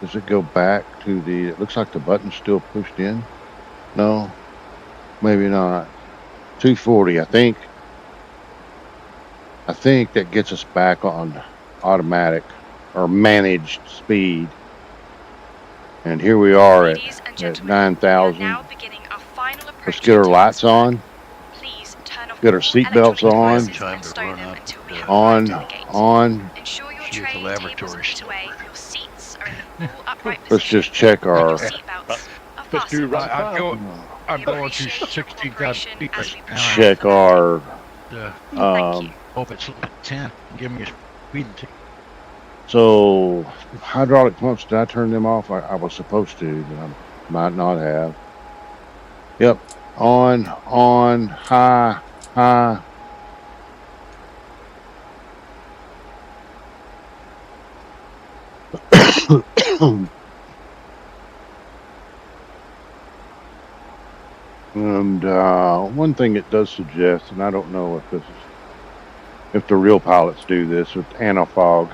does it go back to the, it looks like the button's still pushed in. No, maybe not. 240, I think that gets us back on automatic or managed speed. And here we are at Ladies and at gentlemen, 9,000. we are now beginning our final approach Let's get our to lights Luxembourg. on. Please turn off Get our all seatbelts electronic on. devices Time and to stow run them up until we the- have arrived at On, the gate. on. Ensure your See if tray the tables are laboratory's put still away, working. your seats are in the full upright Let's position, just check and your our, seatbelts are Let's do fastened. run I'm fast. going. I'm We going through appreciate your 16,000 cooperation feet as right we now. prepare check for landing. our, Thank um, you. Hope it's 10. Give me a speeding ticket. so hydraulic pumps, did I turn them off? I was supposed to, but I might not have. Yep, on, high. And one thing it does suggest, and I don't know if the real pilots do this with anti-fog.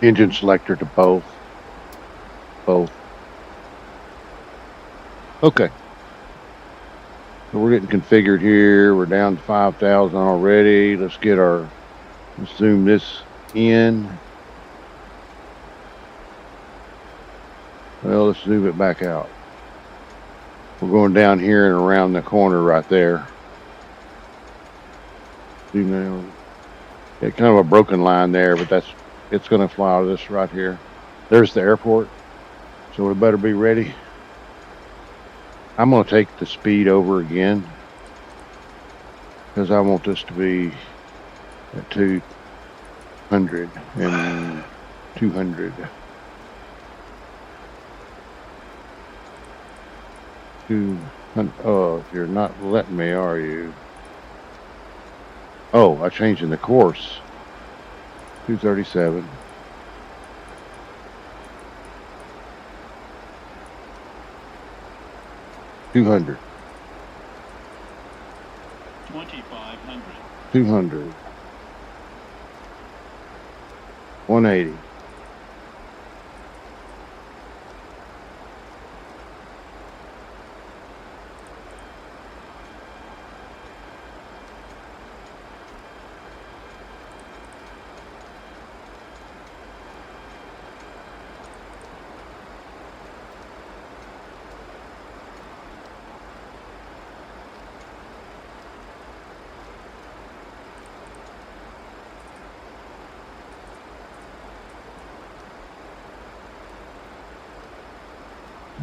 Engine selector to both. Okay. So we're getting configured here. We're down to 5,000 already. Let's zoom this in. Well, let's zoom it back out. We're going down here and around the corner right there. Zoom in. Yeah, kind of a broken line there, but it's going to fly out of this right here. There's the airport. So we better be ready. I'm going to take the speed over again because I want this to be at 200 and 200. Oh, you're not letting me, are you? Oh, I'm changing the course. 237. $200. 2,500. 200. 180.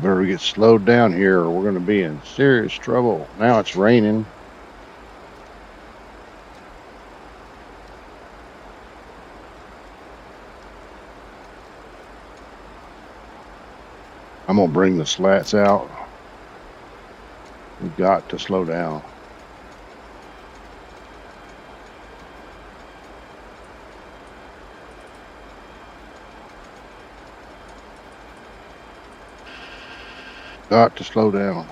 Better get slowed down here or we're going to be in serious trouble. Now it's raining. I'm going to bring the slats out. We've got to slow down. Got to slow down.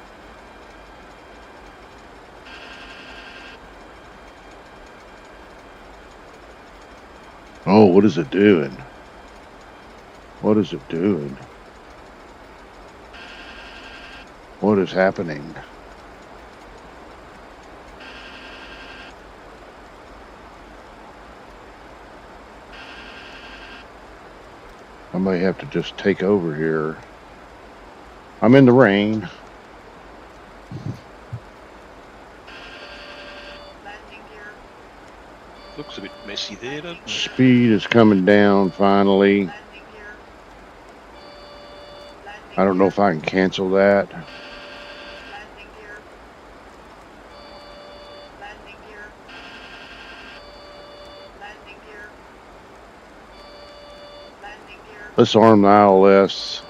Oh, what is it doing? What is it doing? What is happening? I may have to just take over here. I'm in the rain. Looks a bit messy there, doesn't it? Speed is coming down finally. I don't know if I can cancel that. Let's arm the ILS.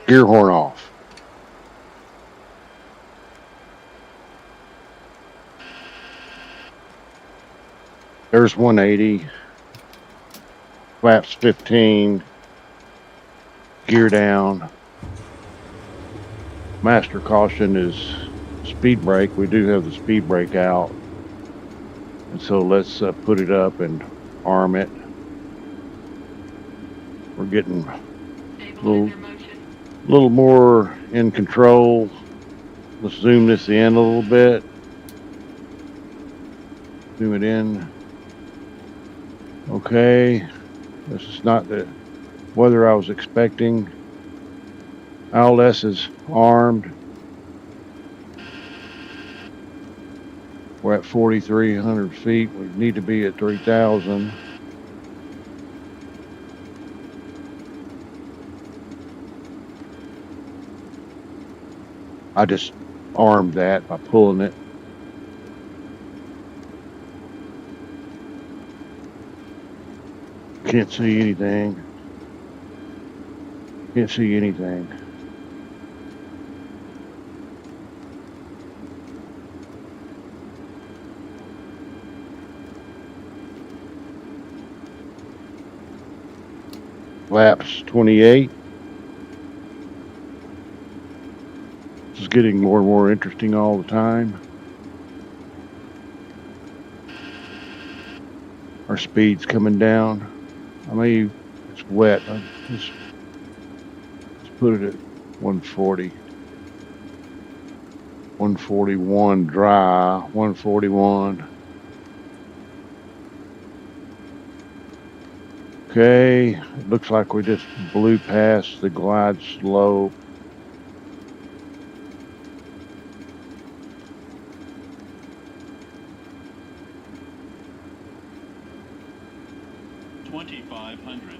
Gear horn off. There's 180. Flaps 15. Gear down. Master caution is speed brake. We do have the speed brake out. And so let's put it up and arm it. We're getting a little more in control. Let's zoom this in a little bit. Zoom it in. Okay. This is not the weather I was expecting. ILS is armed. We're at 4,300 feet. We need to be at 3,000. I just armed that by pulling it. Can't see anything. Can't see anything. Flaps 28. This is getting more and more interesting all the time. Our speed's coming down. I mean, it's wet. Let's put it at 140. 141 dry. 141. Okay, it looks like we just blew past the glide slope. 2,500.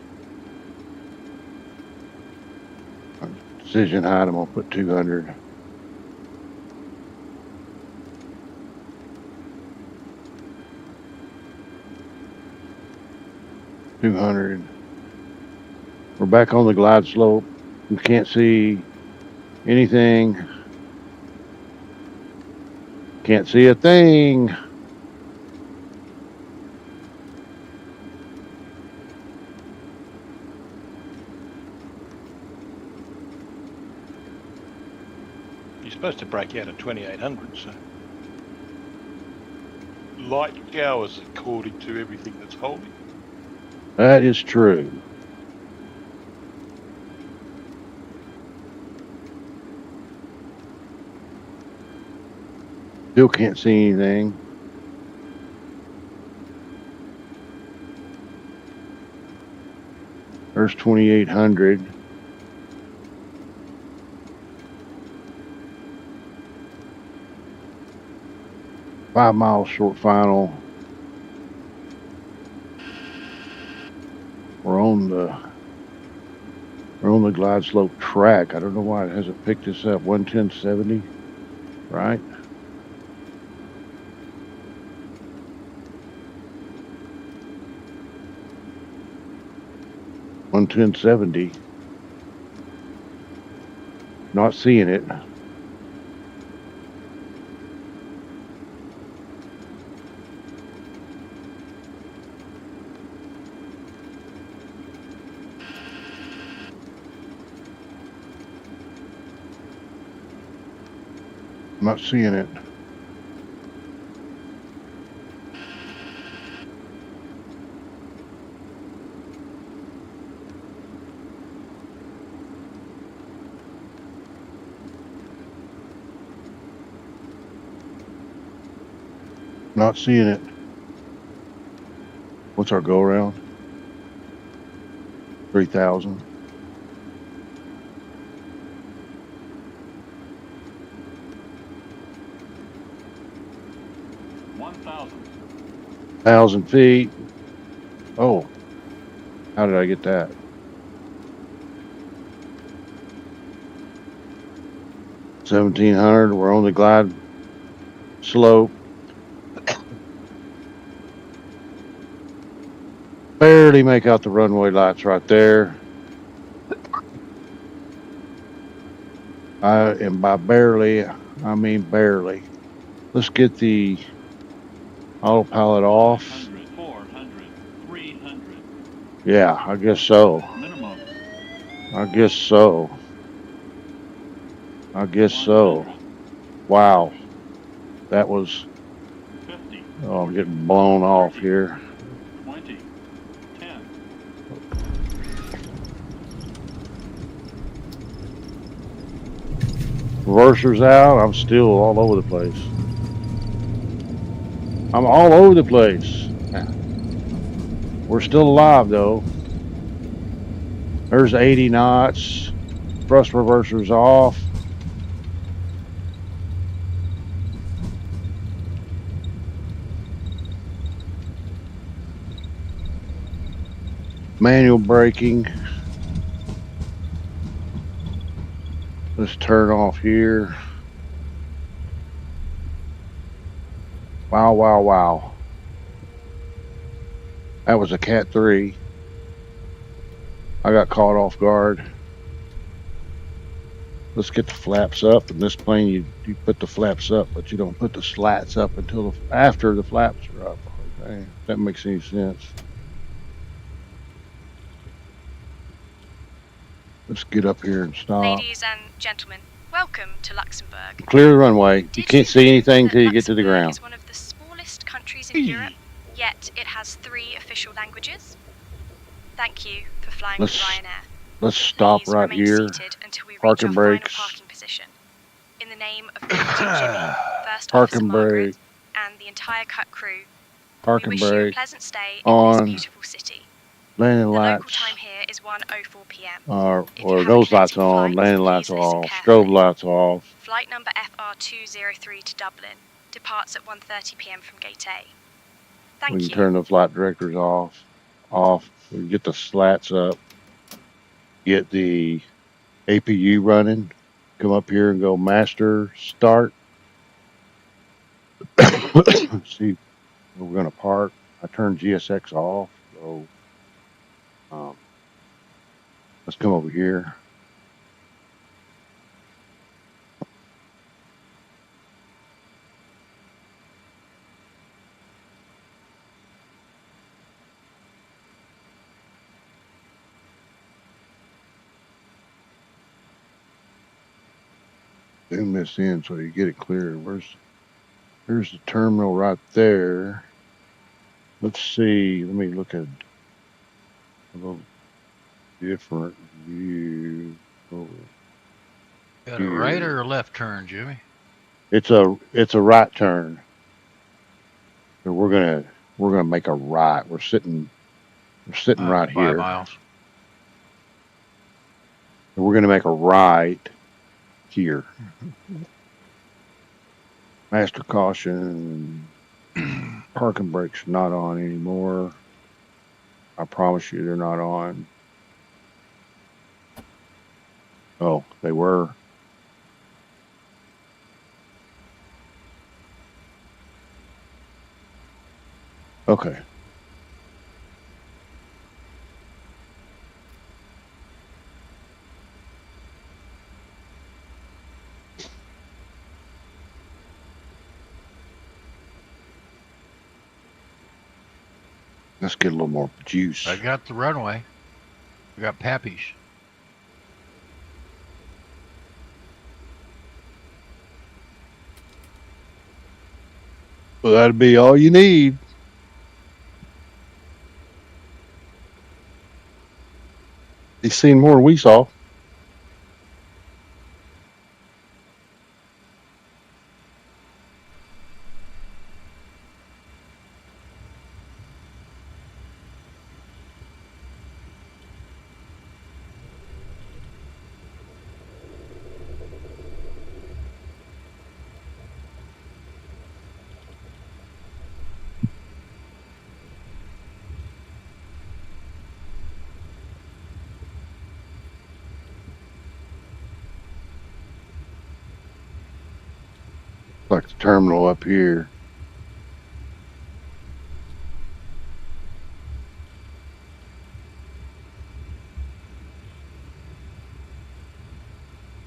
Decision height, I'm gonna put 200. We're back on the glide slope. You can't see anything. Can't see a thing. You're supposed to break out at 2,800, so light showers according to everything that's holding. That is true. Still can't see anything. There's 2,800. Five mile short final. We're on the glide slope track. I don't know why it hasn't picked us up. 110.70, right? $110.70. Not seeing it. Not seeing it. Not seeing it. What's our go around? 3,000. Thousand feet. Oh, how did I get that? $1,700. We're on the glide slope. Barely make out the runway lights right there. And by barely, I mean barely. Let's get the autopilot off. 500, 400, 300. Yeah, I guess so. Minimum. I guess so. I guess so. 100, Wow. That was, 50, oh, I'm getting blown off here. 20, 10. Reverser's out. I'm still all over the place. I'm all over the place. We're still alive though. There's 80 knots. Thrust reverser's off. Manual braking. Let's turn off here. Wow, wow, wow. That was a Cat 3. I got caught off guard. Let's get the flaps up. In this plane, you put the flaps up, but you don't put the slats up until after the flaps are up. Okay, if that makes any sense. Let's get up here and stop. Ladies and gentlemen, welcome to Luxembourg. Clear the runway. You Did can't you see know anything that till you get to the Luxembourg ground. is one of the smallest countries in Europe, yet it has 3 official languages? Thank you for flying with Ryanair. Let's stop Please right remain here. seated until we reach Parking our brakes. final parking position. In the name of Captain Jimmy, First Officer Parking Margaret, brake. and the entire cut crew, we Parking wish you a brake. pleasant stay in On. this beautiful city. Landing The local lights. time here is 1:04 p.m. Or If you have a those lights connecting on. flight, Landing lights please listen off. carefully. Strobe lights off. Flight number FR203 to Dublin departs at 1:30 p.m. from Gate A. We Thank can you. turn the flight directors off. off. We get the slats up, get the APU running, come up here and go master start. See where we're gonna park. I turned GSX off, so let's come over here. Zoom this in so you get it clear. Here's the terminal right there. Let's see. Let me look at a little different view. Got a right or a left turn, Jimmy? It's a right turn. So we're gonna make a right. We're sitting right 5 here. miles. And we're gonna make a right here. Master caution. Parking brakes not on anymore. I promise you they're not on. Oh, they were. Okay. Let's get a little more juice. I got the runway. I got Pappy's. Well, that'd be all you need. You've seen more than we saw. Like the terminal up here.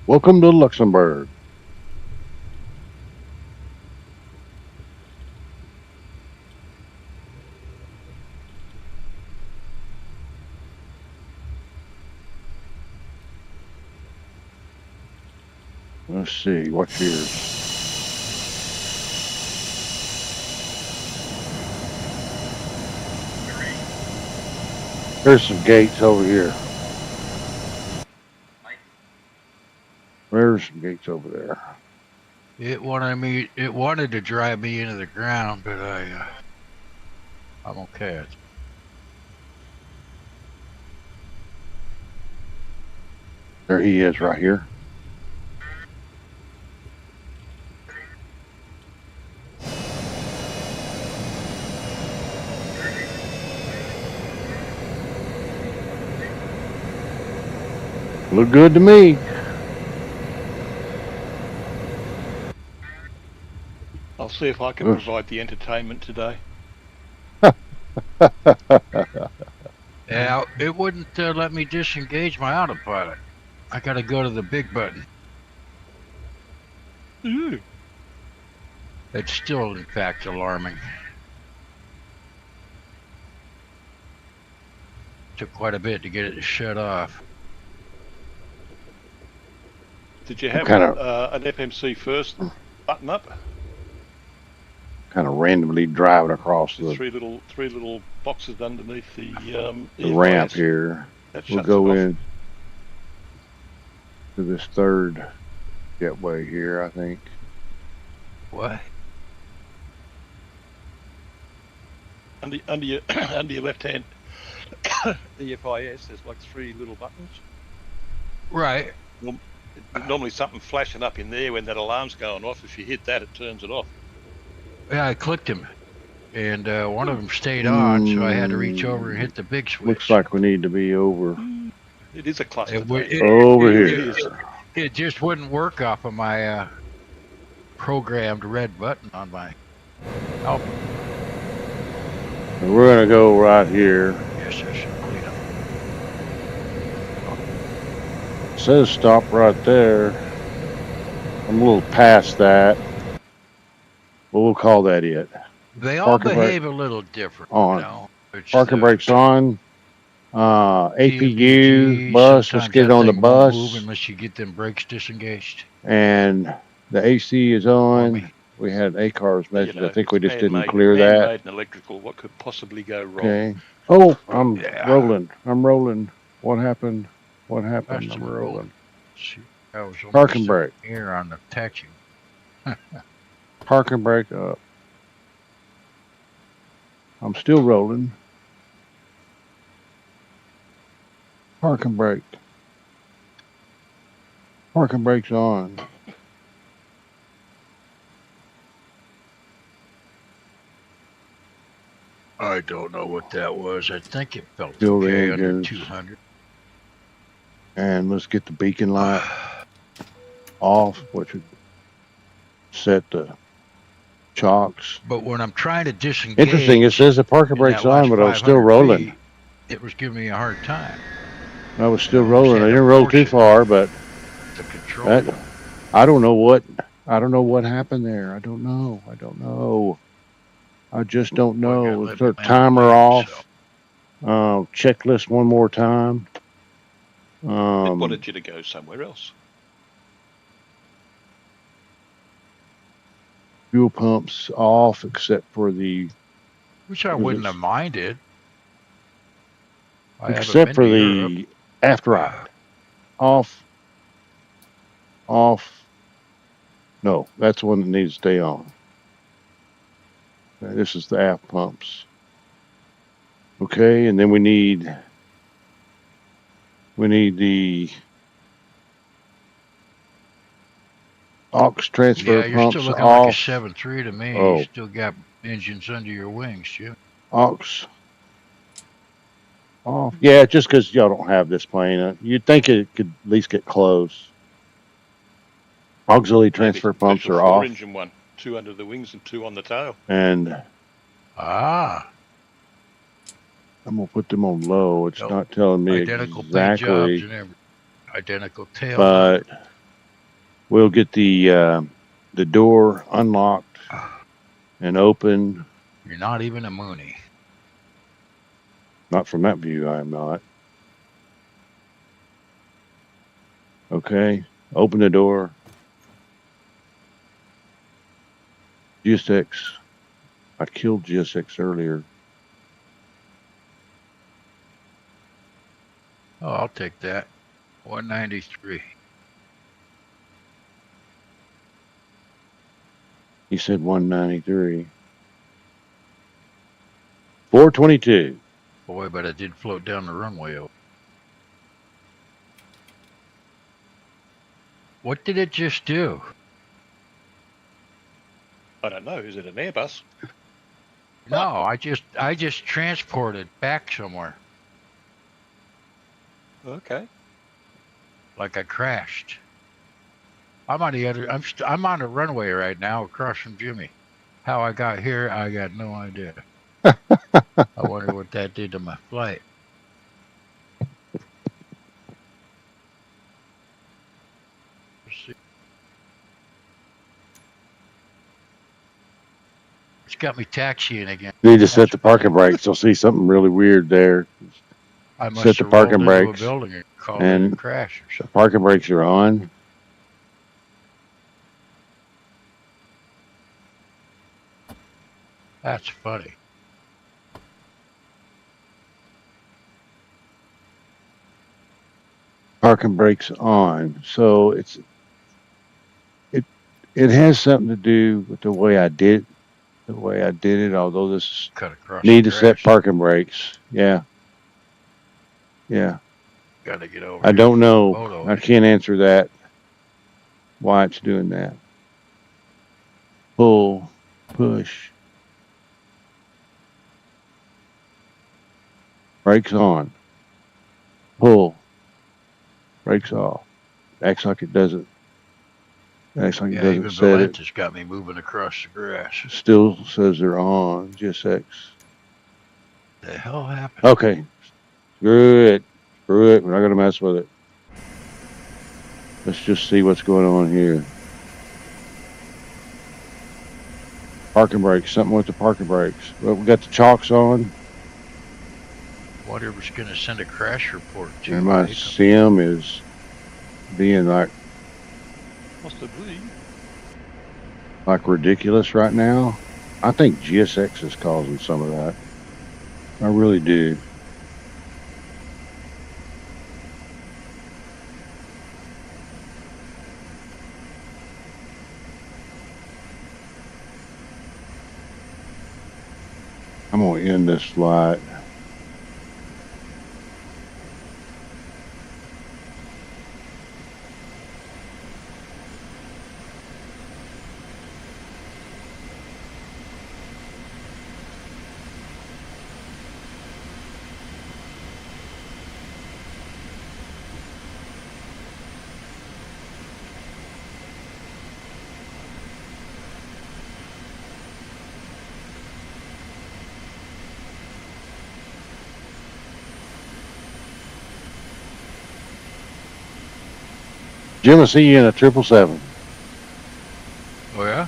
Welcome to Luxembourg. Let's see, what's yours? There's some gates over here. There's some gates over there. It wanted to drive me into the ground, but I'm okay. There he is right here. Look good to me. I'll see if I can provide the entertainment today. Yeah, it wouldn't let me disengage my autopilot. I gotta go to the big button. Ooh. It's still, in fact, alarming. Took quite a bit to get it to shut off. Did you have an FMC first button up? Kind of randomly driving across the three little boxes underneath the ramp here. We'll go in to this third jetway here, I think. What? Under your left hand, the FIS, there's like 3 little buttons. Right. Normally something flashing up in there when that alarm's going off. If you hit that, it turns it off. Yeah, I clicked him. and one of them stayed on, so I had to reach over and hit the big switch. Looks like we need to be over It is a cluster. over here. It just wouldn't work off of my programmed red button on my helper. And we're gonna go right here. Yes, I should clean up. It says stop right there. I'm a little past that. But we'll call that it. They all Parking behave a little different. on. You know? It's Parking brakes on. APU PMPG, bus. Let's sometimes get it that on the thing won't move bus. unless you get them brakes disengaged. And the AC is on. me. We had ACAR's message. You know, I think we just didn't handmade- clear that. handmade and electrical. What could possibly go wrong? Okay. Oh, I'm Yeah. rolling. I'm rolling. What happened? What happened? That's I'm the rolling. See, I was almost Parking brake. here on the taxi. Parking brake up. I'm still rolling. Parking brake. Parking brake's on. I don't know what that was. I think it felt Still the okay under engines. 200. And let's get the beacon light off, which would set the chocks. But when I'm trying to disengage, Interesting, it says the parking in brake's that last on, but I was still 500 rolling. feet, it was giving me a hard time. I was still I rolling. I had to didn't roll force too it. far, but The control. that, I don't know what happened there. I don't know. I just don't Boy, gotta know. let Let's the start man timer behave off. himself. Checklist one more time. It wanted you to go somewhere else. Fuel pumps off except for the Which I Was wouldn't it- have minded. I haven't except been for to Europe. the aft ride. Off. No, that's the one that needs to stay on. Okay, this is the aft pumps. Okay, and then we need the aux transfer Yeah, you're pumps still looking like a off. 7.3 to me. Oh. You still got engines under your wings, Jim. Aux off. Yeah, just because y'all don't have this plane, you'd think it could at least get close. Auxiliary transfer Maybe pumps special are off, Engine one, 2 under the wings and 2 on the tail. and Ah, I'm gonna put them on low. It's Nope. not telling me identical paint jobs exactly, and everything. Identical tail. but we'll get the door unlocked and open. You're not even a Mooney. Not from that view, I am not. Okay, open the door. GSX. I killed GSX earlier. Oh, I'll take that. 193. He said 193. 422. Boy, but I did float down the runway. What did it just do? I don't know. Is it an Airbus? No, I just transported back somewhere. Okay. Like I crashed. I'm on the other. I'm on the runway right now, across from Jimmy. How I got here, I got no idea. I wonder what that did to my flight. Let's see. It's got me taxiing again. Need to set the parking brakes. You'll see something really weird there. I must Set the have rolled parking into a brakes, building and called it and- a crash or The something. parking brakes are on. That's funny. Parking brakes on. So it has something to do with the way I did it, although this is Cut across. need the to set crash. parking brakes. Yeah. Gotta get over. I here don't for know. the photo. I can't answer that. Why it's doing that. Pull, push. Brakes on. Pull. Brakes off. Acts like it doesn't. Acts like it Yeah, doesn't even set it. Valentis got me moving across the grass. Still says they're on. GSX. The hell happened? Okay. Screw it. Screw it. We're not going to mess with it. Let's just see what's going on here. Parking brakes. Something with the parking brakes. Well, we got the chalks on. Whatever's going to send a crash report to And you, my Mike. sim is being like Possibly. ridiculous right now. I think GSX is causing some of that. I really do. I'm going to end this flight. Jim, I see you in a 777. Oh, yeah?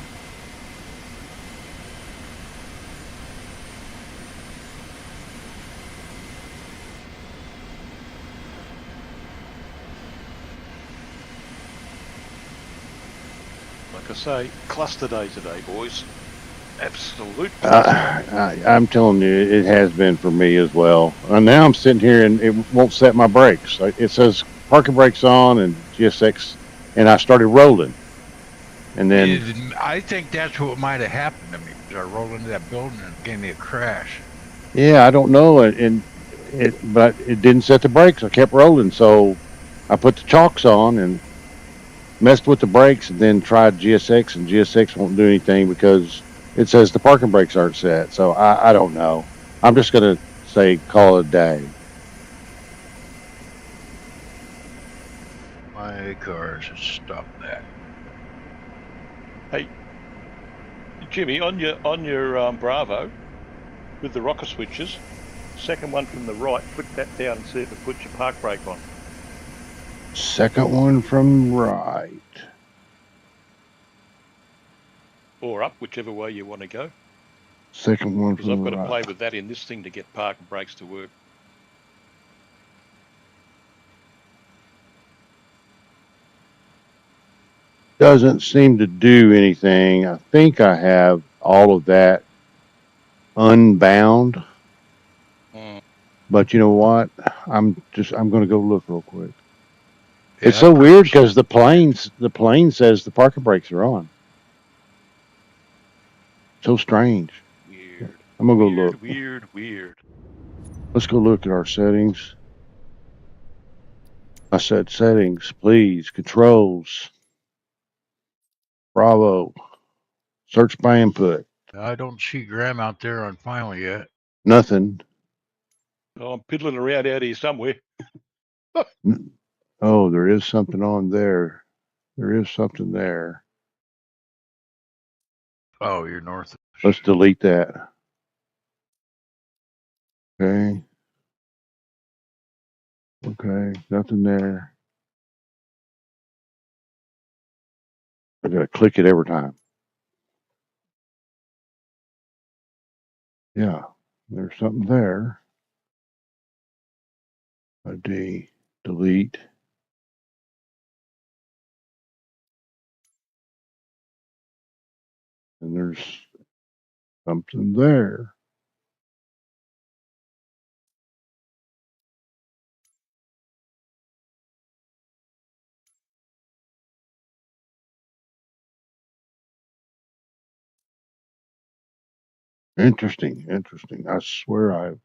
Like I say, cluster day today, boys. Absolute cluster day. I'm telling you, it has been for me as well. And now I'm sitting here and it won't set my brakes. It says parking brakes on and GSX, and I started rolling. And then I think that's what might have happened to me. I rolled into that building and it gave me a crash. yeah, I don't know, but it didn't set the brakes. I kept rolling, so I put the chalks on and messed with the brakes, and then tried GSX, and GSX won't do anything because it says the parking brakes aren't set. So I don't know. I'm just gonna say call it a day. My car should stop that. Hey, Jimmy, on your Bravo with the rocker switches, second one from the right, click that down and see if it puts your park brake on. Second one from right. Or up, whichever way you want to go. Second one Because from I've got to right. play with that in this thing to get park and brakes to work. Doesn't seem to do anything. I think I have all of that unbound. But you know what? I'm going to go look real quick. Yeah, It's so weird because the plane says the parking brakes are on. So strange. Weird. I'm going to go look. Weird. Let's go look at our settings. I said settings, please. Controls. Bravo. Search by input. I don't see Graham out there on final yet. Nothing. Oh, I'm piddling around out here somewhere. Oh, there is something on there. There is something there. Oh, you're north. Let's delete that. Okay. Okay, nothing there. I gotta click it every time. Yeah, there's something there. Delete. And there's something there. Interesting. I swear I've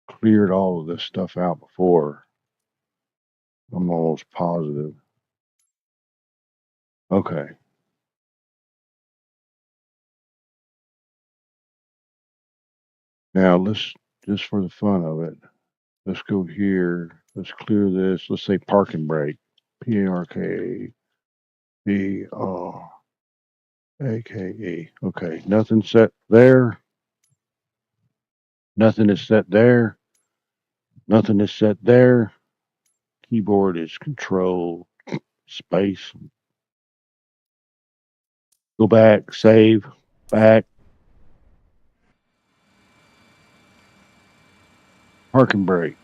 cleared all of this stuff out before. I'm almost positive. Okay. Now let's just for the fun of it. Let's go here. Let's clear this. Let's say park and brake. PARKBRAKE. Okay, nothing set there. Nothing is set there. Nothing is set there. Keyboard is control space. Go back, save, back. Park and brake.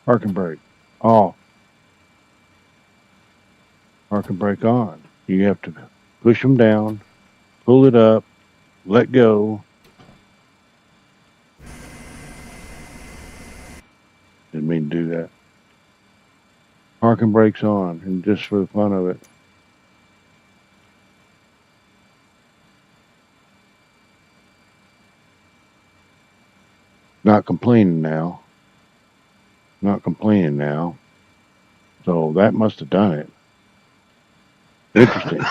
Park and brake. Off. Park and brake on. You have to push them down, pull it up, let go. Didn't mean to do that. Park and brakes on, and just for the fun of it. Not complaining now. Not complaining now. So that must have done it. Interesting.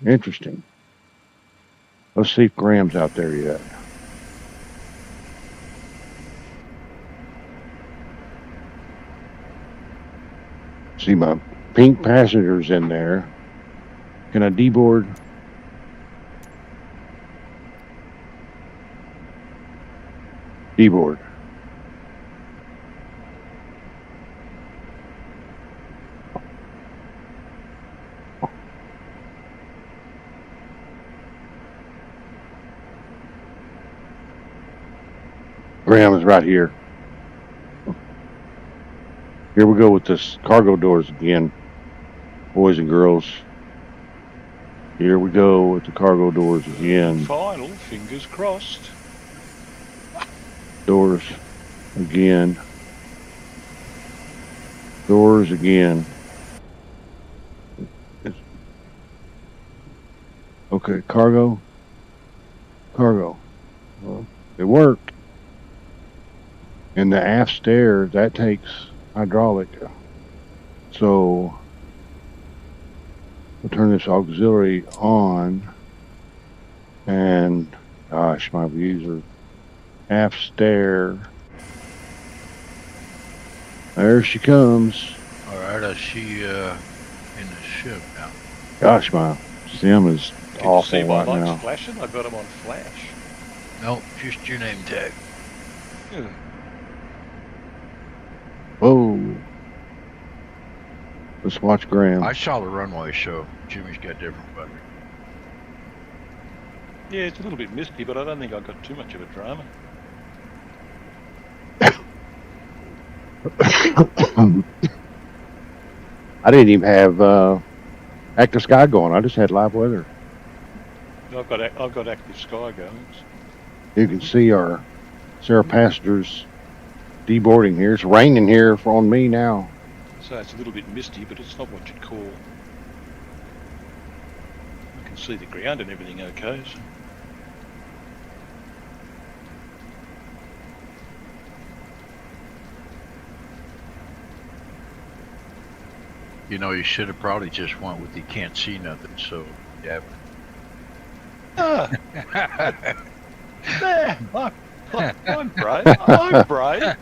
Interesting. Let's see if Graham's out there yet. See my pink passengers in there. Can I deboard? Deboard. Graham is right here. Here we go with this cargo doors again, boys and girls. Here we go with the cargo doors again. Final, fingers crossed. Doors again. Doors again. Okay, cargo. Cargo. Well, it worked. And the aft stair, that takes hydraulic. So we'll turn this auxiliary on, and gosh, my views are aft stair. There she comes. All right, I see in the ship now. Gosh, my sim is Can you awful see my right lights now. flashing? I've got them on flash. Nope, just your name tag. Yeah. Whoa. Let's watch Graham. I saw the runway show. Jimmy's got different weather. Yeah, it's a little bit misty, but I don't think I've got too much of a drama. I didn't even have active sky going. I just had live weather. I've got active sky going. You can see our passengers deboarding here. It's raining here on me now. So it's a little bit misty, but it's not what you'd call. I can see the ground and everything okay. So. You know, you should have probably just went with you can't see nothing, so yeah. I'm brave. I'm brave.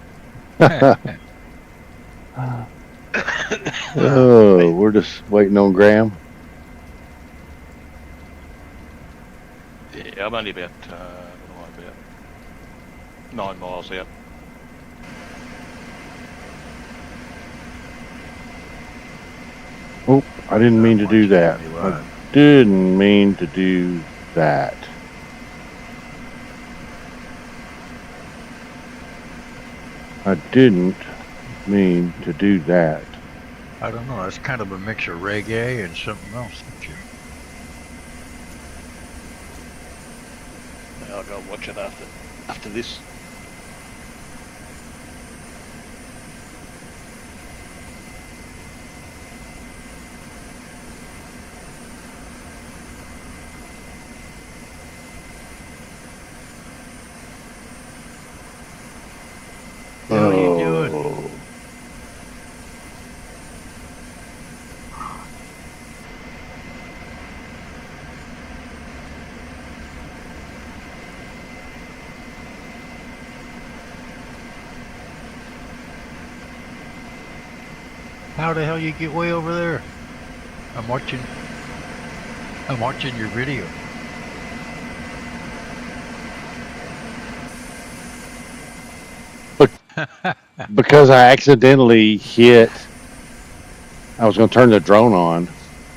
Oh, we're just waiting on Graham. Yeah, I'm only about, what am I, about 9 miles out. Oh, I didn't mean to do that. I didn't mean to do that. I didn't mean to do that. I don't know. That's kind of a mix of reggae and something else. I'll go watch it after this. How are you doing? How the hell you get way over there? I'm watching your video. Because I accidentally hit. I was going to turn the drone on,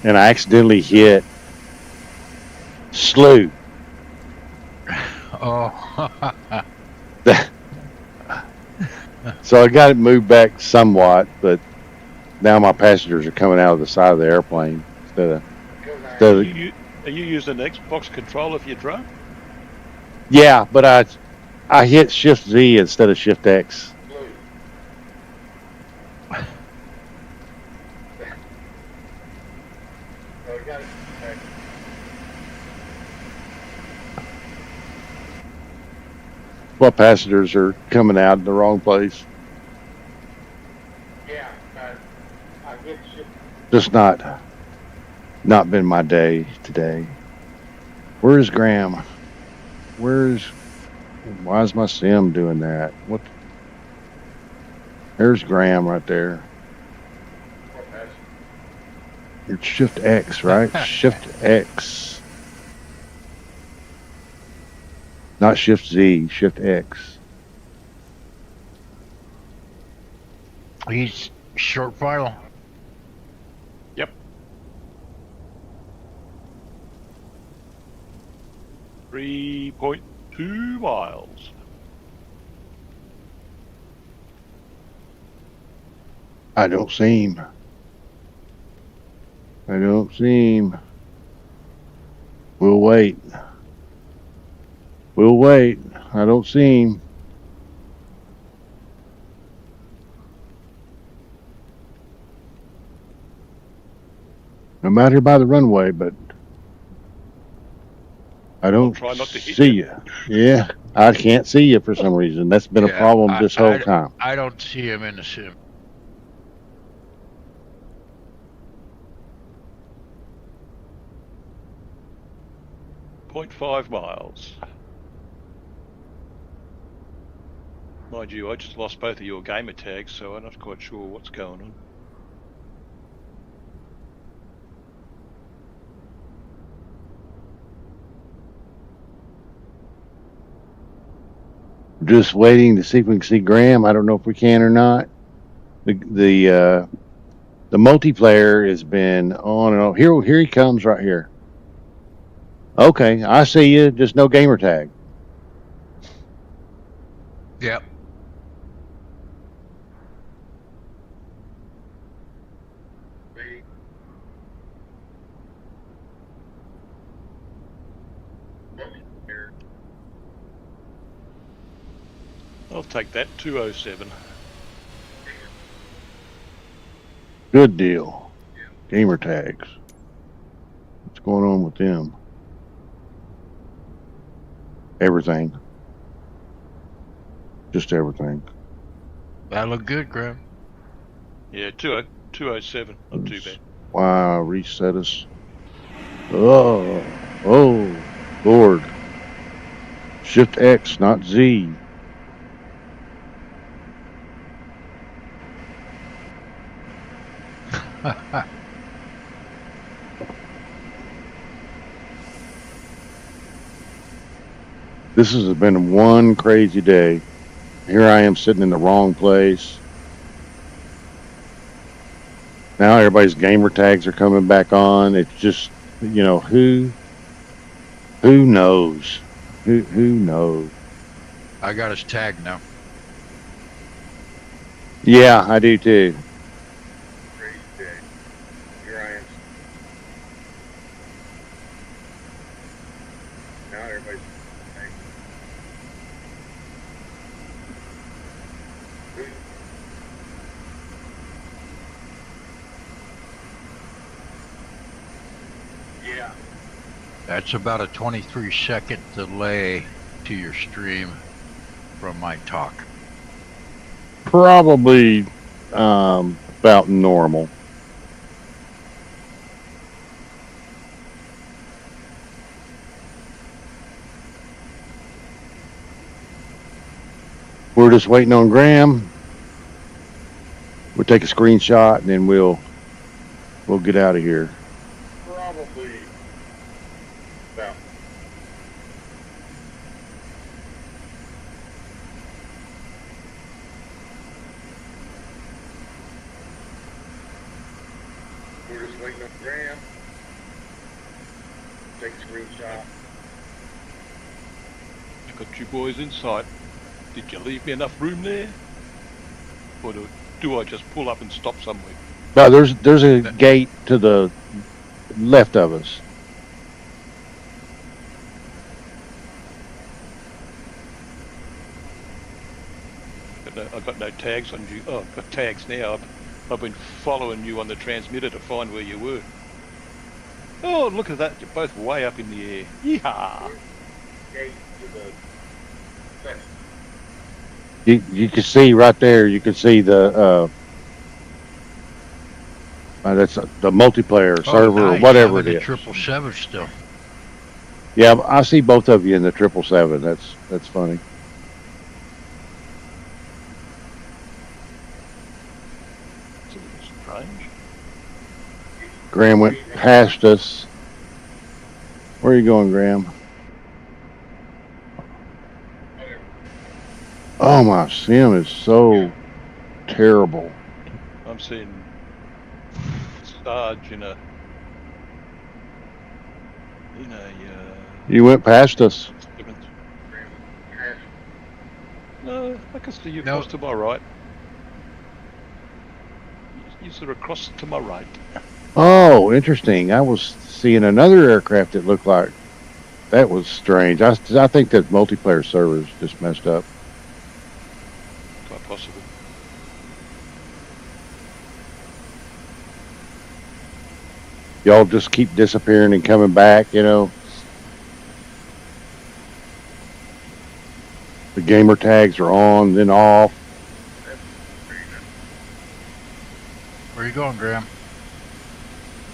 and I accidentally hit slew. Oh. So I got it moved back somewhat, but now my passengers are coming out of the side of the airplane instead of. Are you using an Xbox controller for your drone? Yeah, but I hit Shift Z instead of Shift X. Well, passengers are coming out in the wrong place. Yeah, I get Shift. Just not been my day today. Where's Graham? Why is my sim doing that? What? There's Graham right there. It's Shift X, right? Shift X. Not Shift Z, Shift X. He's short final. Yep. 3.2 miles. I don't see him. We'll wait. I don't see him. I'm out here by the runway, but I don't Try not to hit see you. Yeah, I can't see you for some reason. That's been a problem this whole time. I don't see him in the sim. .5 miles. Mind you, I just lost both of your gamer tags, so I'm not quite sure what's going on. Just waiting to see if we can see Graham. I don't know if we can or not. The multiplayer has been on and on. Here he comes right here. Okay, I see you. Just no gamer tag. Yep. I'll take that, 207. Good deal. Gamer tags. What's going on with them? Everything. Just everything. That look good, Graham. Yeah, 207. Not too bad. Wow, reset us. Oh, Lord. Shift X, not Z. This has been one crazy day. Here I am sitting in the wrong place. Now everybody's gamer tags are coming back on. It's just, you know, who knows? Who knows? I got his tag now. Yeah, I do too. Crazy day. Here I am. Now everybody's yeah. That's about a 23-second delay to your stream from my talk. Probably about normal. We're just waiting on Graham. We'll take a screenshot and then we'll get out of here. Probably about. We're just waiting on Graham. Take a screenshot. I got you boys in sight. Did you leave me enough room there? Or do I just pull up and stop somewhere? No, there's a gate to the left of us. I've got no tags on you. Oh, I've got tags now. I've been following you on the transmitter to find where you were. Oh, look at that. You're both way up in the air. Yeehaw! Gate to the left. You can see right there. You can see the that's the multiplayer server or whatever it is. 777 still. Yeah, I see both of you in the 777. That's funny. Strange. Graham went past us. Where are you going, Graham? Oh, my sim is so terrible. I'm seeing Sarge in a You went past us. No, I can see you No. across to my right. You're across to my right. Oh, interesting. I was seeing another aircraft that looked like that was strange. I think that multiplayer servers just messed up. Quite possible. Y'all just keep disappearing and coming back, you know. The gamer tags are on, then off. Where you going, Graham?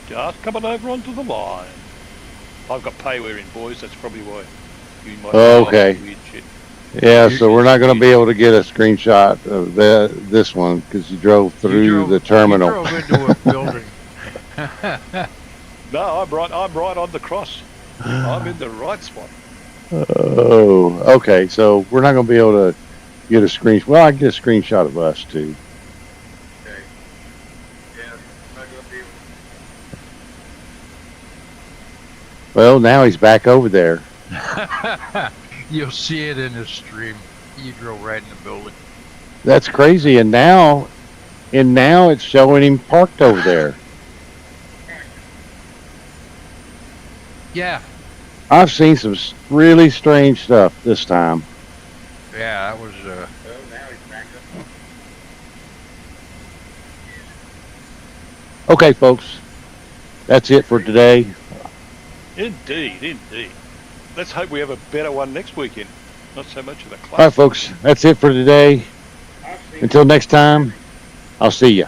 Just coming over onto the line. I've got payware in, boys. That's probably why you might Okay. weird shit. Yeah, so we're not going to be able to get a screenshot of this one because you drove through the terminal. You drove into a building. No, I'm right on the cross. I'm in the right spot. Oh, okay. So we're not going to be able to get a screenshot. Well, I can get a screenshot of us too. Okay. Yeah, not gonna be able. Well, now he's back over there. You'll see it in the stream. You drove right in the building. That's crazy. And now it's showing him parked over there. Yeah. I've seen some really strange stuff this time. Yeah, that was Oh, now he's back up. Okay, folks. That's it for today. Indeed. Let's hope we have a better one next weekend. Not so much of a class. All right, folks. That's it for today. I've seen Until next time, I'll see you.